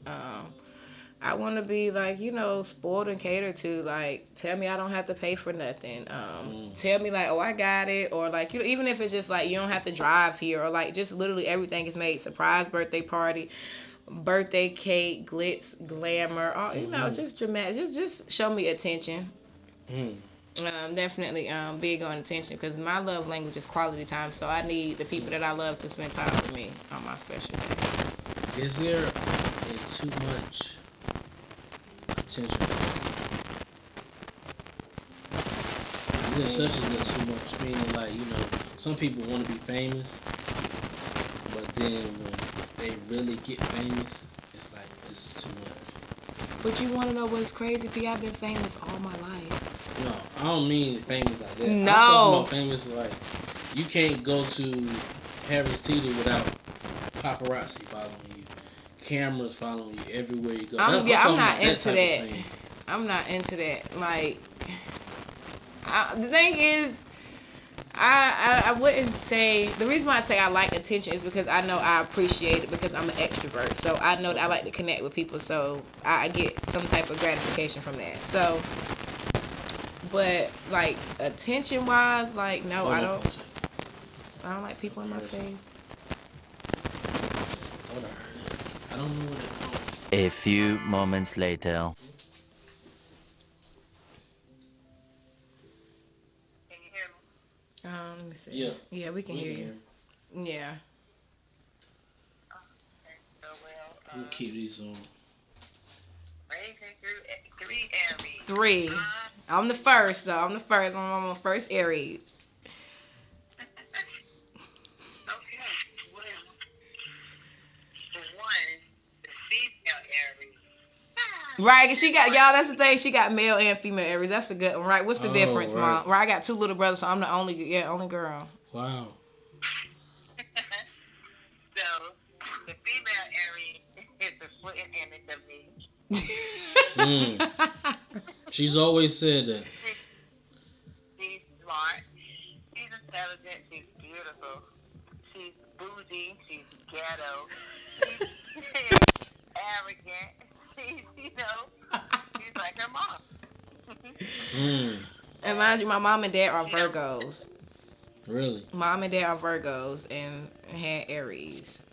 Speaker 3: I want to be like, you know, spoiled and catered to. Like, tell me I don't have to pay for nothing. Tell me like, oh, I got it, or like, you know, even if it's just like you don't have to drive here, or like just literally everything is made. Surprise birthday party, birthday cake, glitz, glamour, all, you know, just dramatic. Just show me attention. Definitely big on attention because my love language is quality time, so I need the people that I love to spend time with me on my special day.
Speaker 2: Is there too much attention? Is there such as too much? Meaning, like, you know, some people want to be famous, but then when they really get famous, it's like it's too much.
Speaker 3: But you want to know what's crazy, P? I've been famous all my life.
Speaker 2: No, I don't mean famous like that.
Speaker 3: No.
Speaker 2: I'm talking about famous like you can't go to Harris Teeter without paparazzi following you, cameras following you everywhere you go.
Speaker 3: I'm not into that. I'm not into that. Like, the thing is, I wouldn't say, the reason why I say I like attention is because I know I appreciate it because I'm an extrovert. So I know that I like to connect with people, so I get some type of gratification from that. So, but like attention wise, like no, I don't like people in my face.
Speaker 2: I don't know what it called.
Speaker 1: A few moments later.
Speaker 3: Can you hear me? Let me see. Yeah, we can hear you. Yeah.
Speaker 2: Okay, so we'll keep these on.
Speaker 4: Three Aries.
Speaker 3: 3. I'm the first, though. I'm my first Aries.
Speaker 4: Okay. Well, for one, the female Aries.
Speaker 3: Right, cause she got, y'all, that's the thing. She got male and female Aries. That's a good one, right? What's the difference, Mom? Right, I got 2 little brothers, so I'm the only girl.
Speaker 2: Wow.
Speaker 4: So, the female Aries is the split image of me.
Speaker 2: She's always said that.
Speaker 4: She's smart. She's intelligent. She's beautiful. She's bougie. She's ghetto. She's arrogant. She's like her mom.
Speaker 3: And mind you, my mom and dad are Virgos.
Speaker 2: Really?
Speaker 3: Mom and dad are Virgos and had Aries.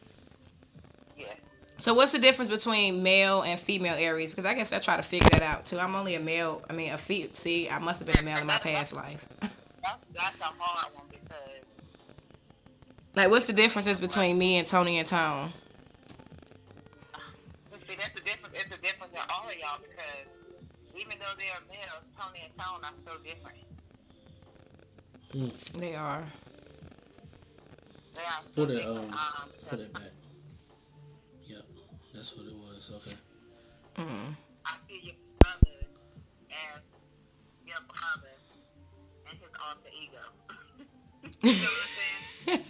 Speaker 4: Yeah.
Speaker 3: So what's the difference between male and female Aries? Because I guess I try to figure that out too. I'm only a male. See, I must have been a male in my past life.
Speaker 4: That's a hard one because.
Speaker 3: Like, what's the differences between me and Tony and Tone?
Speaker 4: See, that's the difference. It's the difference in all of y'all because even though they are males, Tony and Tone are so different.
Speaker 3: They are.
Speaker 4: They are so
Speaker 2: Put it back. Yep, that's what it was. Okay.
Speaker 4: I see your brother as your alter ego. You know what I'm saying?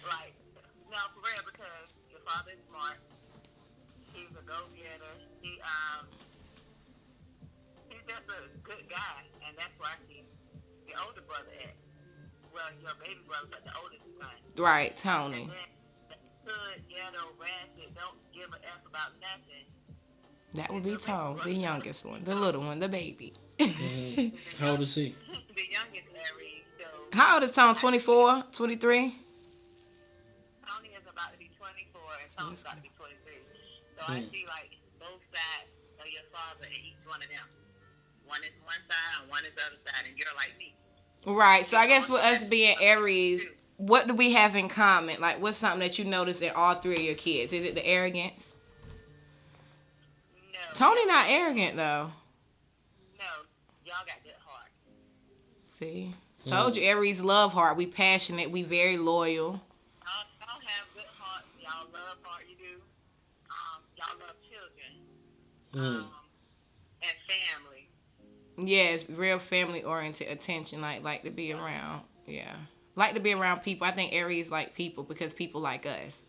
Speaker 4: Like, no, for real, because your father is smart. He's a go-getter. He's just a good guy, and that's why he's your older brother at. Well, your baby brother, but the oldest son.
Speaker 3: Right, Tony.
Speaker 4: And then the hood, ghetto, ratchet, don't give a F about nothing.
Speaker 3: That would be Tone, the youngest one, the little one, the baby.
Speaker 2: Mm-hmm. How old is he?
Speaker 4: The youngest Aries. So
Speaker 3: how old is Tone? 24, 23?
Speaker 4: Tony is about to be 24, and Tone's about to be 23. So I see like both sides of your father in each one of them. One is one side, and one is the other side, and you're like me.
Speaker 3: Right. So I guess with us being Aries, what do we have in common? Like, what's something that you notice in all three of your kids? Is it the arrogance?
Speaker 4: No.
Speaker 3: Tony not arrogant though.
Speaker 4: No, y'all got good heart.
Speaker 3: See, told you Aries love heart. We passionate. We very loyal.
Speaker 4: Y'all have good heart. Y'all love heart. You do. Y'all love children. And family.
Speaker 3: Yes, real family oriented attention. Like to be around. Yeah, like to be around people. I think Aries like people because people like us.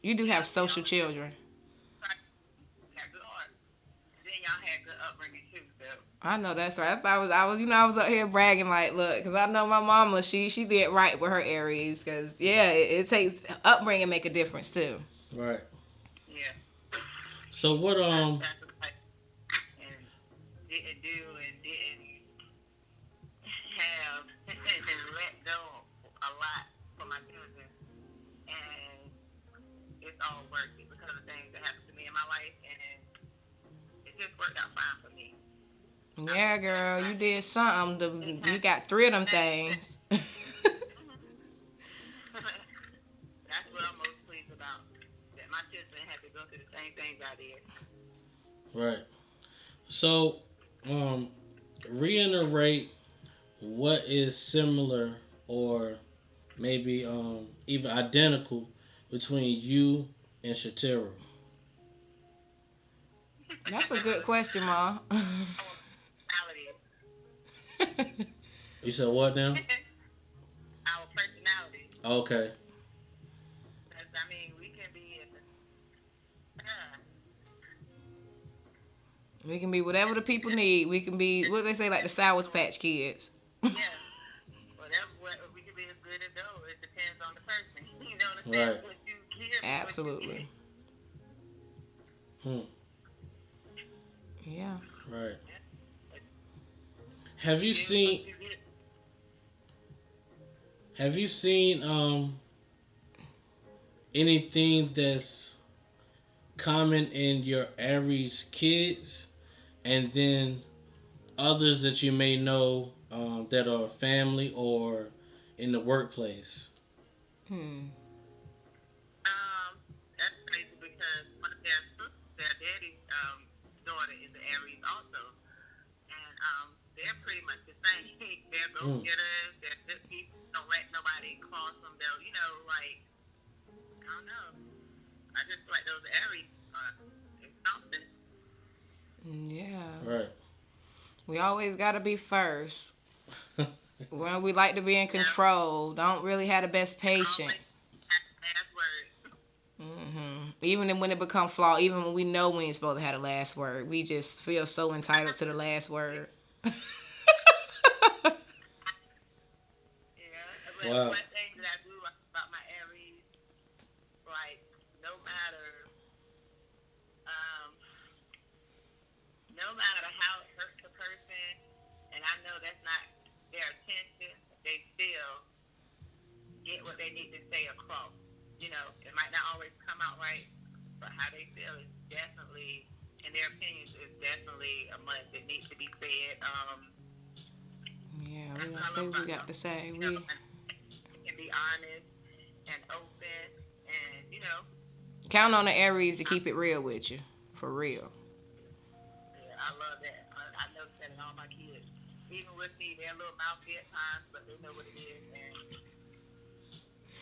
Speaker 3: You do have social children.
Speaker 4: Y'all had good upbringing too, so.
Speaker 3: I know that's right. I was up here bragging like, look, because I know my mama, she did right with her Aries, because yeah, it takes upbringing make a difference too.
Speaker 2: Right.
Speaker 4: Yeah.
Speaker 2: So what
Speaker 4: and didn't do and didn't have and let go a lot for my children, and it's all worth it because of things that happened to me in my life, and just worked out fine for me.
Speaker 3: Yeah, girl, you did something. You got 3 of them things.
Speaker 4: That's what I'm most pleased about. That my children had to go through the same things I did.
Speaker 2: Right. So, reiterate what is similar or maybe even identical between you and Shaterra.
Speaker 3: That's a good question, Ma.
Speaker 2: You said what now?
Speaker 4: Our personality.
Speaker 2: Okay.
Speaker 4: Because, I mean, we can be
Speaker 3: we can be whatever the people need. We can be, what do they say, like the Sour Patch Kids.
Speaker 4: Yeah. Whatever, we can be as good as those. It depends on the person. You know what I'm saying?
Speaker 2: Right.
Speaker 4: What you give.
Speaker 3: Absolutely. Yeah.
Speaker 2: Right. Have you seen anything that's common in your Aries kids, and then others that you may know that are family or in the workplace?
Speaker 4: That's crazy because one of their daddy's daughter is an Aries also, and they're pretty much the same. They're go-getters. They're good people. Don't let nobody cross them. They'll, like, I don't know. I just feel like those Aries it's something.
Speaker 3: Yeah.
Speaker 2: Right.
Speaker 3: We always got to be first. When we like to be in control, don't really have the best patience. Even when it becomes flawed, even when we know we ain't supposed to have the last word, we just feel so entitled to the last word.
Speaker 2: Wow.
Speaker 4: One thing that I do about my Aries, like, no matter how it hurts a person, and I know that's not their intention, they still get what they need to say across. It might not always come out right, but how they feel is definitely, in their opinions, is definitely a must. It needs to be said.
Speaker 3: Yeah, we're going to say what we got to say. We
Speaker 4: can be honest and open and,
Speaker 3: count on the Aries to keep it real with you. For real.
Speaker 4: Yeah, I love that. I noticed that in all my kids. Even with me, they're a little mouthy at times, but they know what it is.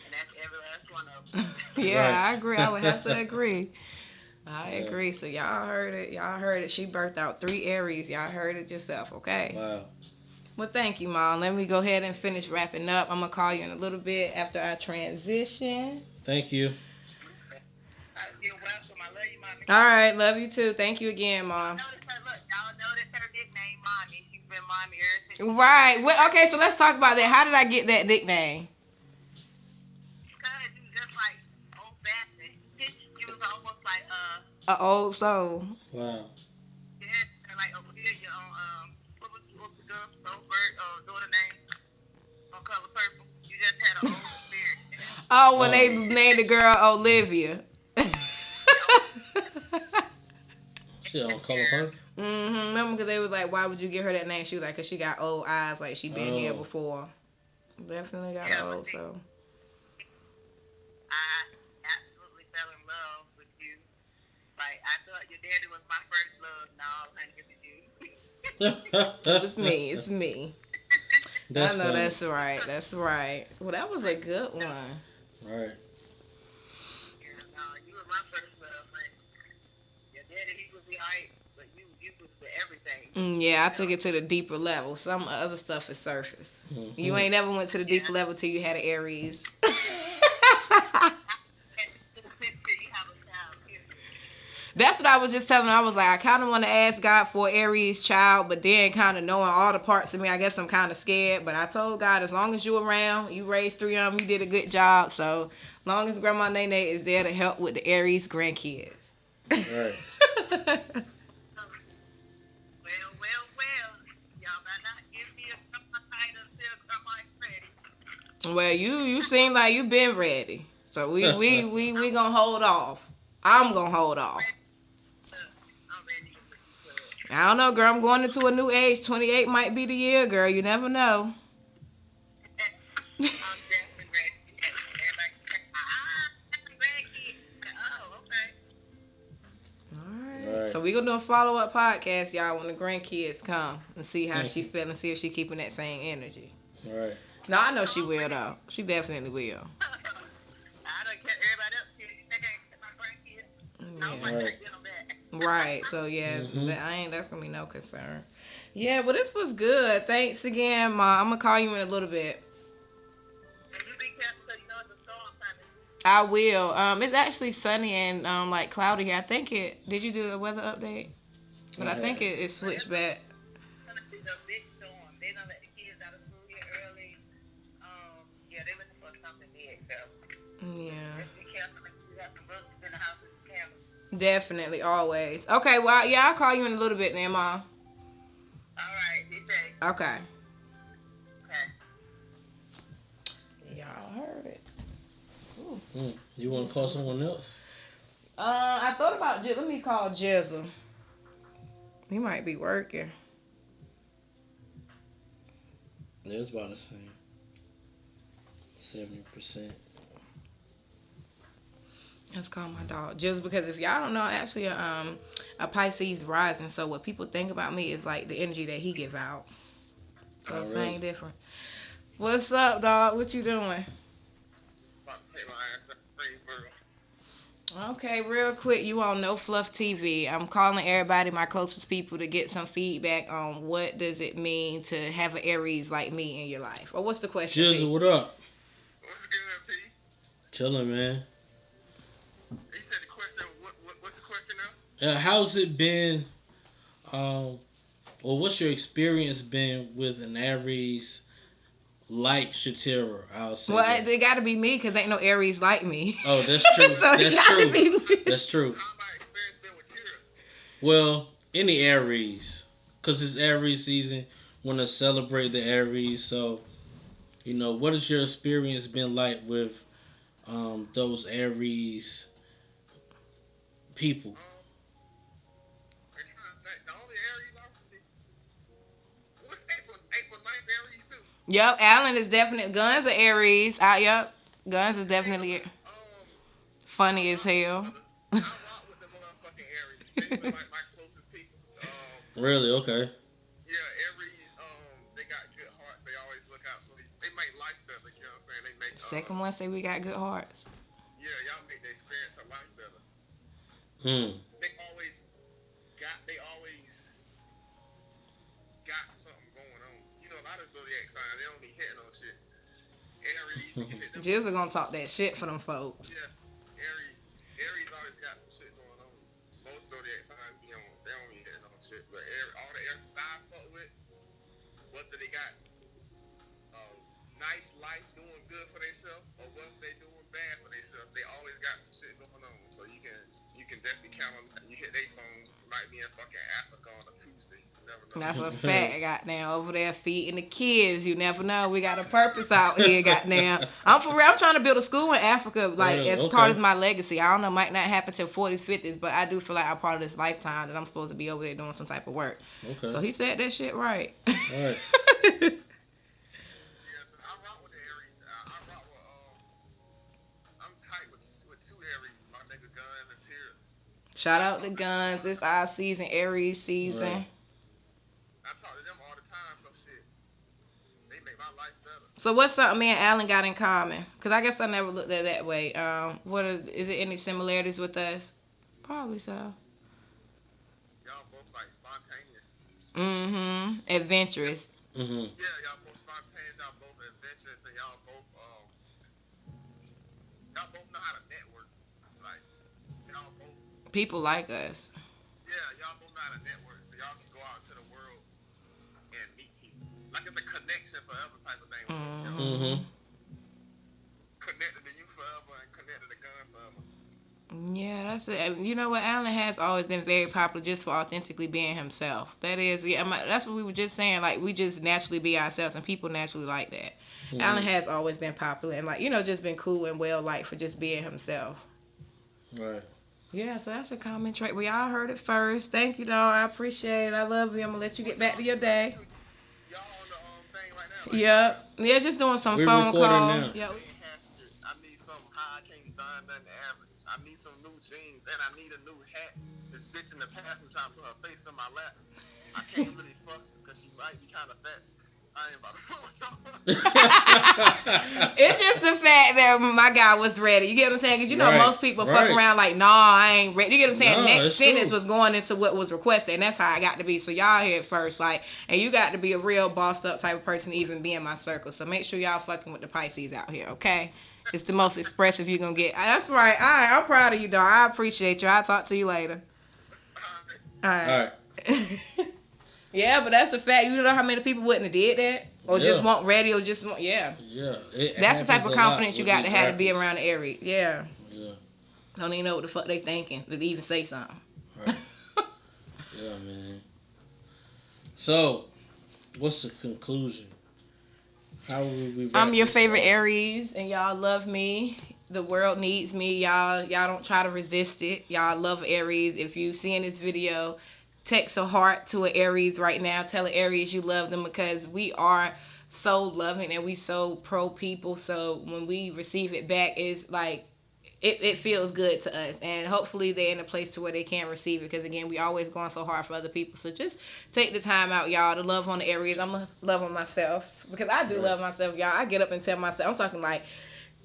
Speaker 4: And that's every last one of them.
Speaker 3: Yeah, right. I agree. I would have to agree. I agree. So y'all heard it. She birthed out 3 Aries. Y'all heard it yourself, okay?
Speaker 2: Wow.
Speaker 3: Well, thank you, Mom. Let me go ahead and finish wrapping up. I'm going to call you in a little bit after I transition.
Speaker 2: Thank you.
Speaker 4: You're welcome. I love you, Mommy.
Speaker 3: All right. Love you, too. Thank you again, Mom.
Speaker 4: Y'all notice her nickname, Mommy. She's been Mommy ever since.
Speaker 3: Right. Well, okay, so let's talk about that. How did I get that nickname?
Speaker 4: Because you just like old-fashioned. You was almost like,
Speaker 3: An old soul.
Speaker 2: Wow.
Speaker 4: yeah, like Ophelia on, what was the girl, Soulbird, daughter name? On Color Purple. You just had an old spirit.
Speaker 3: Oh, when they named the girl Olivia.
Speaker 2: She on Color Purple?
Speaker 3: Remember, because they was like, why would you give her that name? She was like, because she got old eyes, like she been here before. Definitely got old, so.
Speaker 4: I absolutely fell in love with you. Like, I thought your daddy was my first love. No, honey, it was you.
Speaker 3: It's me. It's me.
Speaker 2: That's
Speaker 3: I know
Speaker 2: funny.
Speaker 3: that's right. That's right. Well, that was a good one.
Speaker 2: Right.
Speaker 4: Yeah, no, you were my first love. Like, your daddy, he was the height, but you was the everything.
Speaker 3: Yeah, I took it to the deeper level. Some other stuff is surface.
Speaker 2: Mm-hmm.
Speaker 3: You ain't never went to the deeper level till you had an Aries. That's what I was just telling her. I was like, I kind of want to ask God for an Aries child, but then kind of knowing all the parts of me, I guess I'm kind of scared. But I told God, as long as you around, you raised 3 of them, you did a good job. So as long as Grandma Nene is there to help with the Aries grandkids.
Speaker 2: Right.
Speaker 4: Well. Y'all better not give me a title until Grandma's ready.
Speaker 3: Well, you seem like you been ready. So we gonna hold off. I'm gonna hold off.
Speaker 4: I'm ready.
Speaker 3: I don't know, girl. I'm going into a new age. 28 might be the year, girl. You never know.
Speaker 4: I'm definitely ready. Everybody, grandkids. Oh, okay.
Speaker 3: All right. So we gonna do a follow-up podcast, y'all, when the grandkids come and see how she feeling, see if she keeping that same energy.
Speaker 2: Right.
Speaker 3: No, I know she will though. She definitely will.
Speaker 4: I don't care everybody else here. You think I ain't my grandkids? I was like,
Speaker 2: Right.
Speaker 4: get them back.
Speaker 3: Right. So yeah,
Speaker 2: Mhm.
Speaker 3: that's gonna be no concern. Yeah, but this was good. Thanks again, Ma. I'm gonna call you in a little bit.
Speaker 4: And you be careful because you know it's a storm coming.
Speaker 3: I will. It's actually sunny and like cloudy here. I think it. Did you do a weather update? But I think it switched back.
Speaker 4: It's going to be a big storm. They don't let the kids out of school here early. Yeah, they're looking for something big, so.
Speaker 3: Yeah.
Speaker 4: Just be careful. You got some bugs in the house with the camera.
Speaker 3: Definitely, always. Okay, well, yeah, I'll call you in a little bit then, Ma.
Speaker 4: All right, be safe.
Speaker 3: Okay.
Speaker 4: Okay.
Speaker 3: Y'all heard it.
Speaker 2: You want to call someone else?
Speaker 3: I thought about let me call Jizzle. He might be working.
Speaker 2: Yeah, it's about the same. 70%.
Speaker 3: Let's call my dog. Just because if y'all don't know, I'm actually a Pisces rising. So what people think about me is like the energy that he give out. So it's ain't different. What's up, dog? What you doing?
Speaker 4: About to take my ass up to Greensboro.
Speaker 3: Okay, real quick, you on No Fluff TV. I'm calling everybody, my closest people, to get some feedback on what does it mean to have an Aries like me in your life. Or what's the question?
Speaker 2: Jizzle, what up?
Speaker 4: What's good, P?
Speaker 2: Chilling, man.
Speaker 4: You said the question. What's the question now?
Speaker 2: How's it been? Or what's your experience been with an Aries like Shaterra? I'll say.
Speaker 3: Well,
Speaker 2: that.
Speaker 3: it got to be me because ain't no Aries like me.
Speaker 2: Oh, that's true.
Speaker 3: So it
Speaker 2: That's
Speaker 3: gotta
Speaker 2: true.
Speaker 3: be me.
Speaker 2: That's true.
Speaker 4: How my experience been with Terra?
Speaker 2: Well, any Aries, because it's Aries season, want to celebrate the Aries. So, what has your experience been like with those Aries people?
Speaker 4: The only Aries I see. What's April 9th Aries too?
Speaker 3: Yep, Alan is definitely. Guns are Aries. Yep. Guns is definitely funny as hell.
Speaker 4: I rock with the motherfucking Aries. They were like my closest people.
Speaker 2: Really? Okay.
Speaker 4: Yeah, Aries, they got good hearts. They always look out for you. They make life better, you know what I'm saying? They make
Speaker 3: Second one say we got good hearts.
Speaker 4: Yeah, y'all make the experience of life better. They always got something going on. A lot
Speaker 5: They don't be hitting on shit. Aries, you can hit them.
Speaker 3: Jizzle gonna talk that shit for them folks.
Speaker 5: Yeah, Aries always got some shit going on. Most zodiac signs, they don't be hitting on shit. But all the Aries I fuck with, whether they got nice life, doing good for themselves, or whether they doing bad for themselves, they always got some shit going on. So you can definitely count on that. You hit their phone, might be in fucking Africa on a Tuesday. You never know.
Speaker 3: That's a fact. Goddamn, over there feeding the kids. You never know. We got a purpose out here. Goddamn. I'm for real. I'm trying to build a school in Africa, like as part of my legacy. I don't know, might not happen till 40s, 50s, but I do feel like I'm part of this lifetime that I'm supposed to be over there doing some type of work. Okay. So he said that shit right. All right. Shout out to Guns. It's our season, Aries season. Right.
Speaker 5: I talk to them all the time, so shit. They make my life better.
Speaker 3: So what's something me and Alan got in common? Because I guess I never looked at it that way. Is it any similarities with us? Probably so.
Speaker 5: Y'all both like spontaneous.
Speaker 3: Mm-hmm. Adventurous.
Speaker 5: Mm-hmm. Yeah, y'all both spontaneous. Y'all both adventurous, and y'all both know how to network. Like y'all both.
Speaker 3: People like us.
Speaker 5: Yeah, y'all both know how to network, so y'all can go out to the world and meet people. Like it's a connection forever type of thing. Mm-hmm. Connected to you forever and connected to Guns forever.
Speaker 3: Yeah, that's it. And you know what? Alan has always been very popular just for authentically being himself. That is, that's what we were just saying. Like, we just naturally be ourselves, and people naturally like that. Mm-hmm. Alan has always been popular and, like, just been cool and well-liked for just being himself.
Speaker 2: Right.
Speaker 3: Yeah, so that's a common trait. We all heard it first. Thank you, dog. I appreciate it. I love you. I'm going to let you get back to your day.
Speaker 5: Y'all on the thing right now? Like,
Speaker 3: yep. Yeah, just doing some phone calls.
Speaker 2: Now.
Speaker 3: Yep.
Speaker 5: I need some high, I can't find nothing average. I need some new jeans, and I need a new hat. This bitch in the past was trying to put her face on my lap. I can't really fuck because she might be kind of fat. I ain't about to fuck with y'all.
Speaker 3: It's just the fact that my guy was ready. You get what I'm saying? Because most people fuck around like, nah, I ain't ready. You get what I'm saying? Next sentence was going into what was requested, and that's how I got to be. So y'all here first, like, and you got to be a real bossed up type of person to even be in my circle. So make sure y'all fucking with the Pisces out here, okay? It's the most expressive you're gonna get. That's right. All right, I'm proud of you, dog. I appreciate you. I'll talk to you later. All right. Yeah, but that's the fact. You know how many people wouldn't have did that? Or just want ready or just want,
Speaker 2: Yeah.
Speaker 3: That's the type of confidence you got to have to be around the Aries. Yeah.
Speaker 2: Yeah.
Speaker 3: Don't even know what the fuck they thinking to even say something.
Speaker 2: Right. Yeah, man. So, what's the conclusion? How would we
Speaker 3: I'm your favorite Aries, and y'all love me. The world needs me. Y'all don't try to resist it. Y'all love Aries. If you see in this video, text a heart to an Aries right now. Tell an Aries you love them, because we are so loving and we so pro people. So when we receive it back, it's like it feels good to us, and hopefully they're in a place to where they can receive it, because again, we always going so hard for other people. So just take the time out, y'all, to love on the Aries. I'm gonna love on myself, because I do love myself, y'all. I get up and tell myself, I'm talking like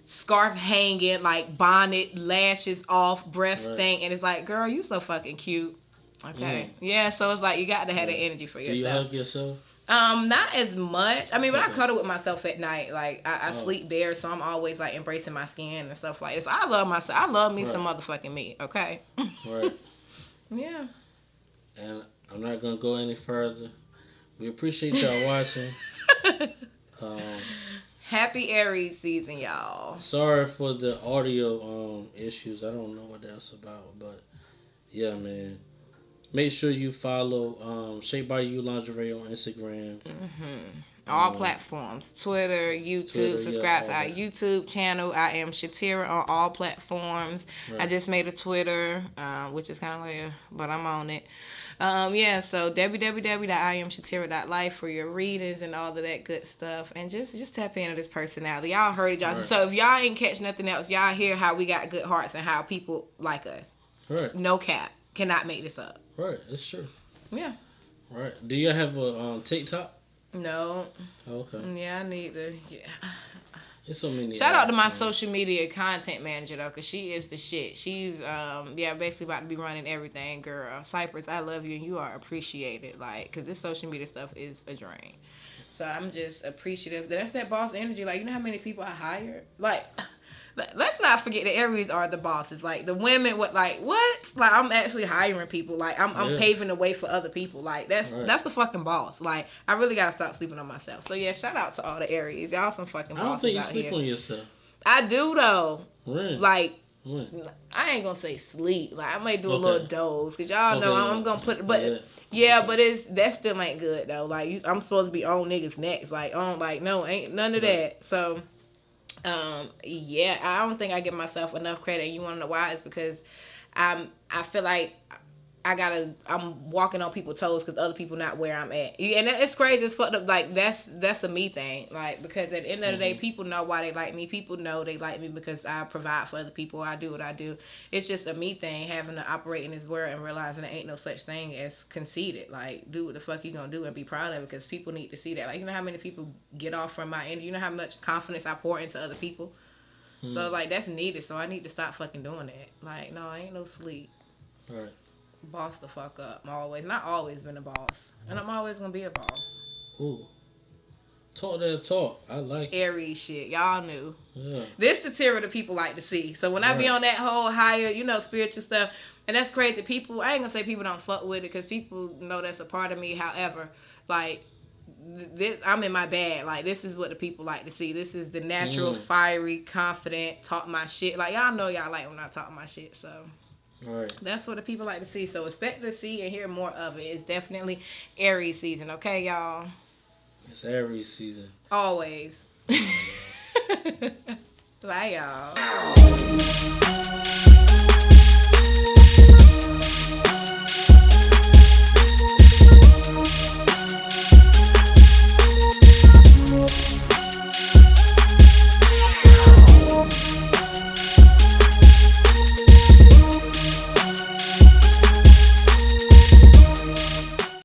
Speaker 3: scarf hanging, like bonnet, lashes off, breath stink, and it's like, girl, you so fucking cute. Okay. Yeah, so it's like you got to have that energy for yourself.
Speaker 2: Do you hug yourself?
Speaker 3: Not as much. I mean, but I cuddle with myself at night. Like I sleep bare, so I'm always like embracing my skin and stuff like this. I love myself. I love me some motherfucking me. Okay.
Speaker 2: Right.
Speaker 3: Yeah.
Speaker 2: And I'm not gonna go any further. We appreciate y'all watching.
Speaker 3: Happy Aries season, y'all.
Speaker 2: Sorry for the audio issues. I don't know what that's about, but yeah, man. Make sure you follow Shape by You Lingerie on Instagram.
Speaker 3: Mm-hmm. All platforms. Twitter, YouTube. Subscribe to our YouTube channel. I am Shaterra on all platforms. Right. I just made a Twitter, which is kind of weird, but I'm on it. So www.iamshaterra.life for your readings and all of that good stuff. And just tap into this personality. Y'all heard it, y'all. Right. So if y'all ain't catch nothing else, y'all hear how we got good hearts and how people like us.
Speaker 2: Right.
Speaker 3: No cap. Cannot make this up.
Speaker 2: Right, it's true.
Speaker 3: Yeah.
Speaker 2: Right. Do you have a TikTok?
Speaker 3: No.
Speaker 2: Okay.
Speaker 3: Yeah, I need to. Yeah.
Speaker 2: There's so many.
Speaker 3: Shout out to my social media content manager though, cause she is the shit. She's basically about to be running everything, girl. Cypress, I love you and you are appreciated. Like, cause this social media stuff is a drain. So I'm just appreciative. That's that boss energy. Like, you know how many people I hired? Like, let's not forget the Aries are the bosses. Like, the women, what? Like, I'm actually hiring people. Like, I'm paving the way for other people. Like, that's the fucking boss. Like, I really gotta stop sleeping on myself. So yeah, shout out to all the Aries. Y'all some fucking bosses.
Speaker 2: I don't think you
Speaker 3: out
Speaker 2: sleep
Speaker 3: here.
Speaker 2: on yourself.
Speaker 3: I do though.
Speaker 2: Really?
Speaker 3: Like,
Speaker 2: when?
Speaker 3: I ain't gonna say sleep. Like, I might do a little doze, cause y'all know I'm gonna put. But but that still ain't good though. Like, I'm supposed to be on niggas' necks. Like, no, ain't none of that. So, I don't think I give myself enough credit. And you wanna know why? It's because I feel like I'm walking on people's toes because other people not where I'm at. And it's crazy. It's fucked up. Like, that's a me thing. Like, because at the end of the day, people know why they like me. People know they like me because I provide for other people. I do what I do. It's just a me thing, having to operate in this world and realizing there ain't no such thing as conceited. Like, do what the fuck you gonna do and be proud of it, because people need to see that. Like, you know how many people get off from my end? You know how much confidence I pour into other people? So, like, that's needed. So I need to stop fucking doing that. Like, no, I ain't no sleep.
Speaker 2: All right.
Speaker 3: Boss the fuck up. Not always been a boss. And I'm always gonna be a boss.
Speaker 2: Ooh. Talk that talk. I like
Speaker 3: Aries shit. Y'all knew.
Speaker 2: Yeah.
Speaker 3: This the Terra that people like to see. So when I be on that whole higher, spiritual stuff, and that's crazy. People, I ain't gonna say people don't fuck with it, because people know that's a part of me. However, like, I'm in my bag. Like, this is what the people like to see. This is the natural, fiery, confident, talk my shit. Like, y'all know y'all like when I talk my shit, so.
Speaker 2: All right.
Speaker 3: That's what the people like to see. So expect to see and hear more of it. It's definitely Aries season, okay, y'all?
Speaker 2: It's Aries season.
Speaker 3: Always. Bye, y'all.